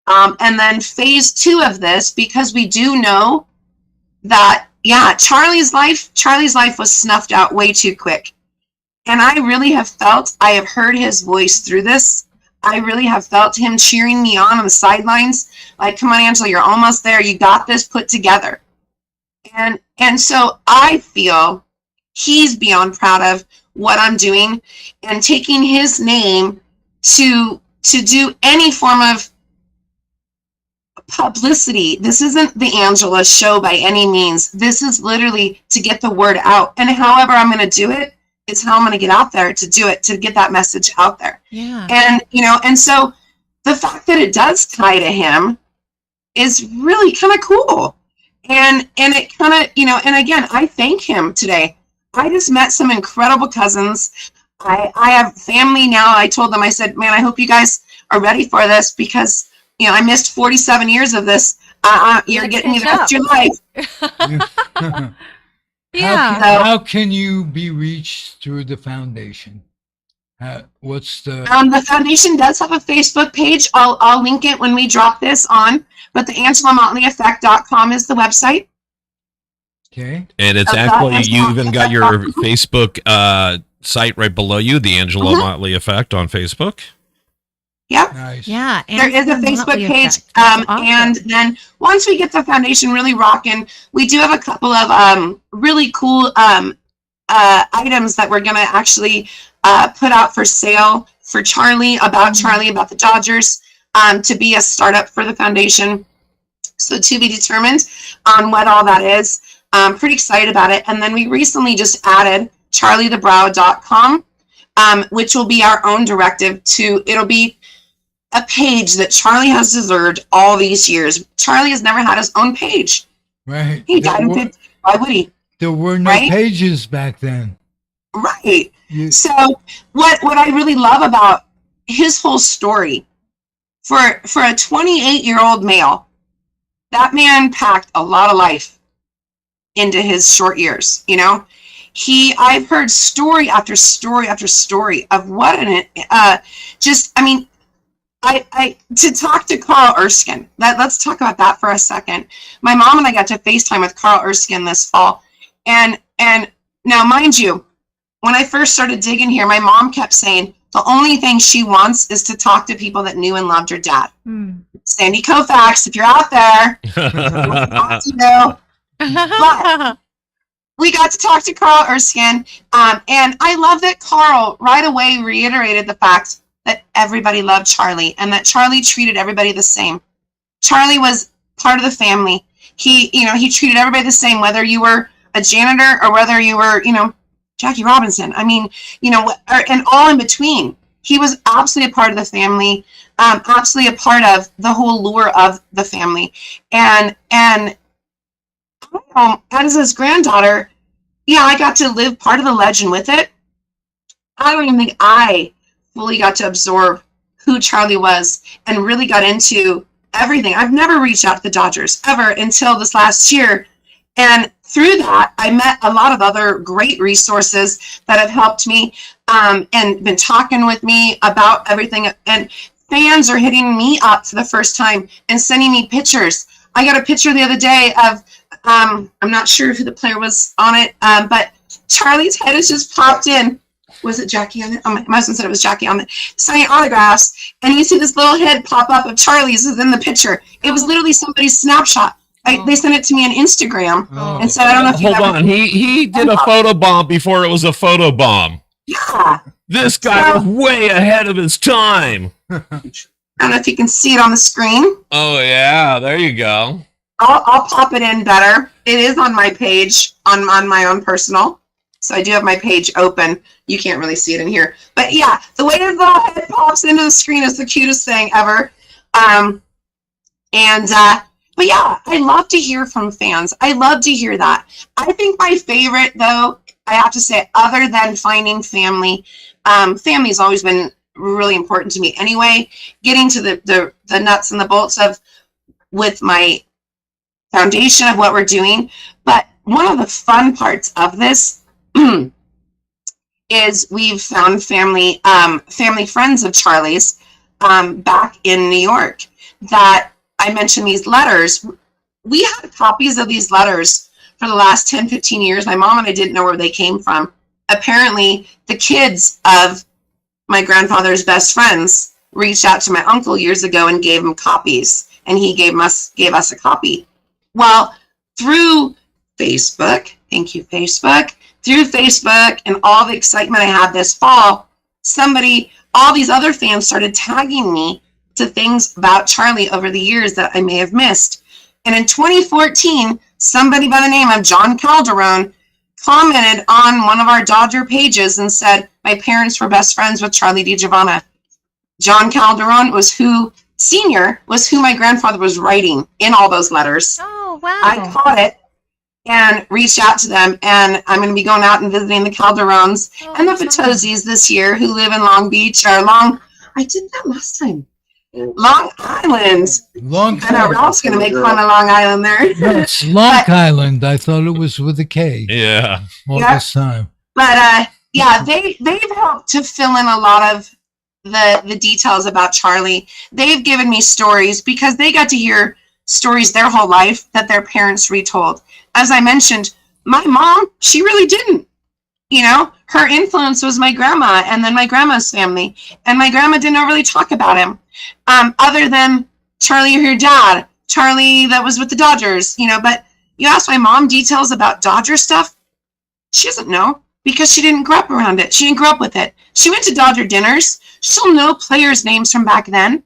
And then phase 2 of this, because we do know that, Charlie's life was snuffed out way too quick. And I really have felt, I have heard his voice through this. I really have felt him cheering me on the sidelines. Like, come on, Angela, you're almost there. You got this put together. And so I feel he's beyond proud of what I'm doing and taking his name to do any form of publicity. This isn't the Angela show by any means. This is literally to get the word out. And however I'm going to do it is how I'm going to get out there to do it, to get that message out there. Yeah. And, and so the fact that it does tie to him is really kind of cool. And it kind of, and again, I thank him today. I just met some incredible cousins. I have family now. I told them, I said, man, I hope you guys are ready for this because, I missed 47 years of this. You're getting me the rest of your life. Yeah. How can you be reached through the foundation? What's the? The foundation does have a Facebook page. I'll link it when we drop this on. But the AngelaMotleyEffect.com is the website. Okay. And it's actually, you even got your Facebook site right below you, the Angela Motley Effect on Facebook. Yep. Nice. Yeah. There is a Facebook page. Awesome. And then once we get the foundation really rocking, we do have a couple of really cool items that we're going to actually put out for sale for Charlie, about the Dodgers, to be a startup for the foundation. So to be determined on what all that is. I'm pretty excited about it. And then we recently just added charliethebrow.com, which will be our own directive to, it'll be a page that Charlie has deserved all these years. Charlie has never had his own page. Right. He died in 50. Why would he? There were no pages back then. Right. So what I really love about his whole story, for a 28-year-old male, that man packed a lot of life into his short years. You know, I've heard story after story after story of what I to talk to Carl Erskine. Let's talk about that for a second. My mom and I got to FaceTime with Carl Erskine this fall, and now mind you, when I first started digging here, my mom kept saying the only thing she wants is to talk to people that knew and loved her dad. Sandy Koufax, if you're out there, but we got to talk to Carl Erskine, and I love that Carl right away reiterated the fact that everybody loved Charlie and that Charlie treated everybody the same. Charlie was part of the family. He treated everybody the same, whether you were a janitor or whether you were, Jackie Robinson. I mean, and all in between. He was absolutely a part of the family, absolutely a part of the whole lure of the family. And as his granddaughter, I got to live part of the legend with it. I don't even think I fully got to absorb who Charlie was and really got into everything. I've never reached out to the Dodgers ever until this last year. And through that, I met a lot of other great resources that have helped me and been talking with me about everything. And fans are hitting me up for the first time and sending me pictures. I got a picture the other day of, I'm not sure who the player was on it, but Charlie's head has just popped in. Was it Jackie on it? Oh, my husband said it was Jackie on it. Signing autographs, and you see this little head pop up of Charlie's is in the picture. It was literally somebody's snapshot. They sent it to me on Instagram and said, I don't know if you Hold on. He did a photo bomb before it was a photo bomb. Yeah. This guy was way ahead of his time. I don't know if you can see it on the screen. Oh, yeah. There you go. I'll pop it in better. It is on my page, on my own personal. So I do have my page open. You can't really see it in here. But yeah, the way his little head pops into the screen is the cutest thing ever. But yeah, I love to hear from fans. I love to hear that. I think my favorite, though, I have to say, other than finding family, family's always been really important to me anyway. Getting to the nuts and the bolts of with my foundation of what we're doing. But one of the fun parts of this is we've found family friends of Charlie's back in New York that I mentioned these letters. We had copies of these letters for the last 10, 15 years. My mom and I didn't know where they came from. Apparently, the kids of my grandfather's best friends reached out to my uncle years ago and gave him copies, and he gave us a copy. Well, through Facebook, thank you, Facebook, through Facebook and all the excitement I had this fall, all these other fans started tagging me to things about Charlie over the years that I may have missed. And in 2014, somebody by the name of John Calderon commented on one of our Dodger pages and said, my parents were best friends with Charlie DiGiovanna. John Calderon Senior was who my grandfather was writing in all those letters. Oh, wow. I caught it and reached out to them, and I'm going to be going out and visiting the Calderons and the Fatosis this year, who live in Long Beach, I did that last time. Long Island. I know Ralph's going to make fun of Long Island there. It's Long Island. I thought it was with a K. Yeah. All this time. But Yeah, they've helped to fill in a lot of the details about Charlie. They've given me stories because they got to hear stories their whole life that their parents retold. As I mentioned, my mom, she really didn't. You know, her influence was my grandma and then my grandma's family. And my grandma didn't really talk about him. Other than Charlie, your dad, Charlie that was with the Dodgers, you know, but you ask my mom details about Dodger stuff, she doesn't know because she didn't grow up around it. She didn't grow up with it. She went to Dodger dinners. She'll know players' names from back then.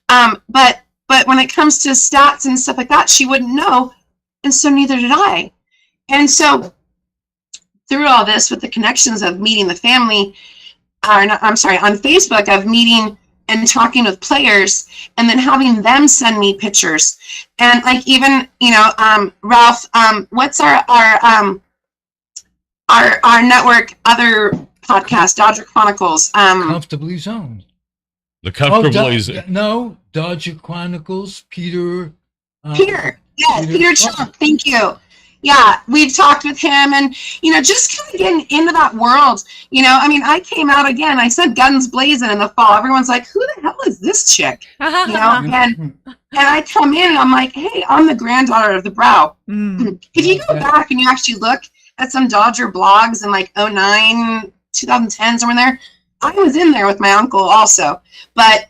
But when it comes to stats and stuff like that, she wouldn't know. And so neither did I. And so through all this with the connections of meeting the family, on Facebook of meeting and talking with players and then having them send me pictures. And like even, you know, Ralph, what's our network other podcast, Dodger Chronicles? Comfortably Zoned. The Comfortably Dodger Chronicles, Peter. Peter Chunk, thank you. Yeah, we've talked with him and, you know, just kind of getting into that world. You know, I mean, I came out again. I said guns blazing in the fall. Everyone's like, who the hell is this chick? You know, and I come in and I'm like, hey, I'm the granddaughter of the Brow. If you go back and you actually look at some Dodger blogs in like 2009, 2010, somewhere in there, I was in there with my uncle also. But,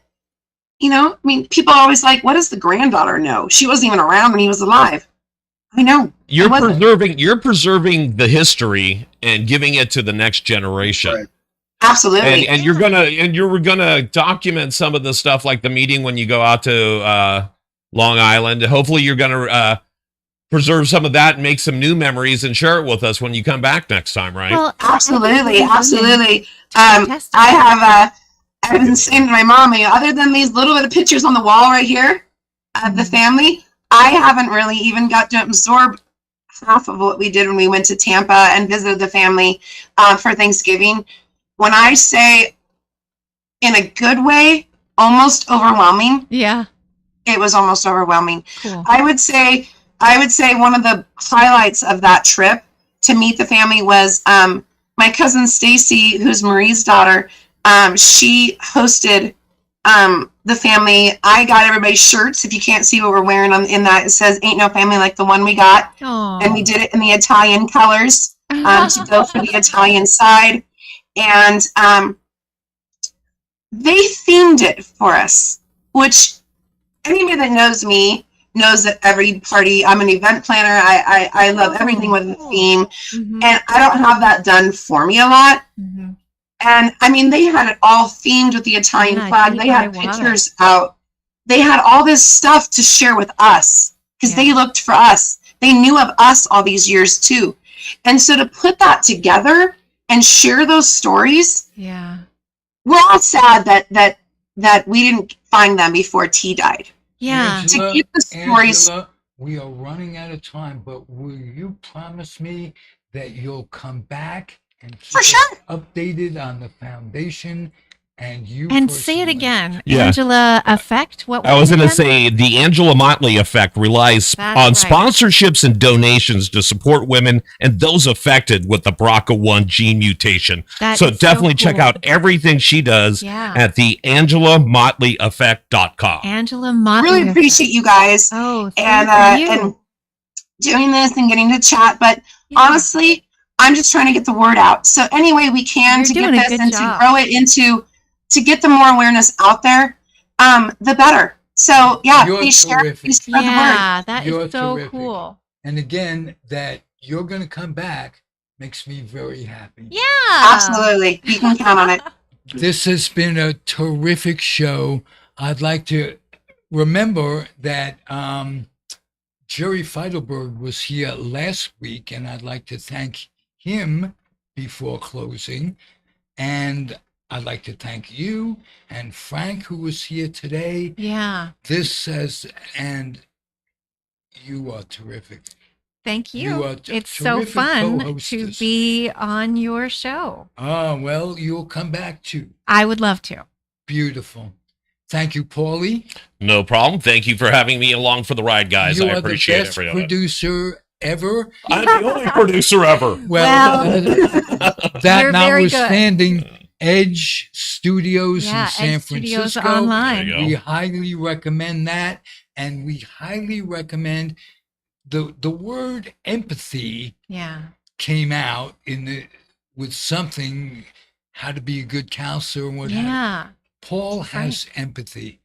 you know, I mean, people are always like, what does the granddaughter know? She wasn't even around when he was alive. I know. You're preserving the history and giving it to the next generation. Right. Absolutely. And you're gonna document some of the stuff like the meeting when you go out to Long Island. Hopefully you're gonna preserve some of that and make some new memories and share it with us when you come back next time, right? Well, absolutely. I've been saying to my mom, other than these little bit of pictures on the wall right here of the family, I haven't really even got to absorb half of what we did when we went to Tampa and visited the family for Thanksgiving. When I say in a good way, almost overwhelming. Yeah. It was almost overwhelming. Cool. I would say one of the highlights of that trip to meet the family was my cousin Stacy, who's Marie's daughter. She hosted the family. I got everybody's shirts. If you can't see what we're wearing in that, it says "Ain't No Family Like the One We Got." Aww. And we did it in the Italian colors to go for the Italian side. And they themed it for us, which anybody that knows me knows that every party, I'm an event planner. I love everything with a theme. Mm-hmm. And I don't have that done for me a lot. Mm-hmm. And I mean, they had it all themed with the Italian flag. They had pictures out. They had all this stuff to share with us because they looked for us. They knew of us all these years too. And so to put that together and share those stories, we're all sad that we didn't find them before T died. Yeah. Angela, to keep the stories. Angela, we are running out of time, but will you promise me that you'll come back and keep For sure. us updated on the foundation and you And say it again. Yeah. Angela Effect. What I was going to say the Angela Motley Effect relies on sponsorships and donations to support women and those affected with the BRCA1 gene mutation. So definitely check out everything she does at the AngelaMotleyEffect.com. Angela Motley. Really appreciate you guys. Oh, and doing this and getting to chat. But honestly, I'm just trying to get the word out. So any way we can to get this and to grow it into, to get the more awareness out there, the better. So please share, please spread the word. Yeah, that is so cool. And again, that you're going to come back makes me very happy. Yeah, absolutely. You can count on it. This has been a terrific show. I'd like to remember that Jerry Feidelberg was here last week, and I'd like to thank him before closing. And I'd like to thank you and Frank, who was here today. Yeah. This says, and you are terrific. Thank you. You are it's so fun co-hostess. to be on your show. Oh, well, you'll come back too. I would love to. Beautiful. Thank you, Paulie. No problem. Thank you for having me along for the ride, guys. I appreciate it. You are the best producer ever. I'm the only producer ever. Well, that You're very good. notwithstanding, Edge Studios in Yeah, San Edge Studios Francisco. online. There you We go. highly recommend that, and we highly recommend the word empathy Yeah. came out with something, how to be a good counselor and what have you. Yeah. Paul That's has empathy,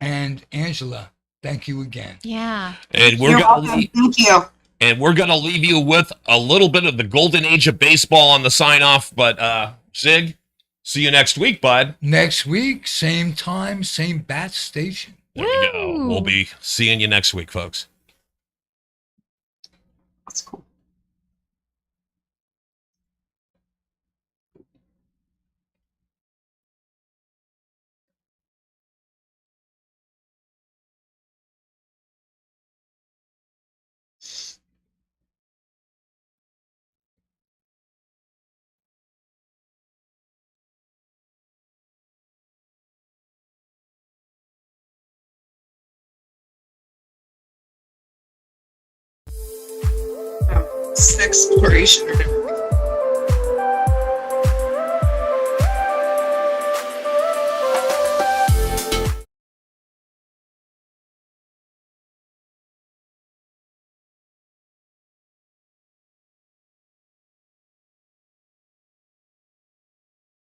and Angela, thank you again. Yeah. And You're welcome. Thank you. And we're gonna leave you with a little bit of the golden age of baseball on the sign off. But Zig, see you next week, bud. Next week, same time, same bat station. There you go. We'll be seeing you next week, folks. That's cool. Exploration or whatever.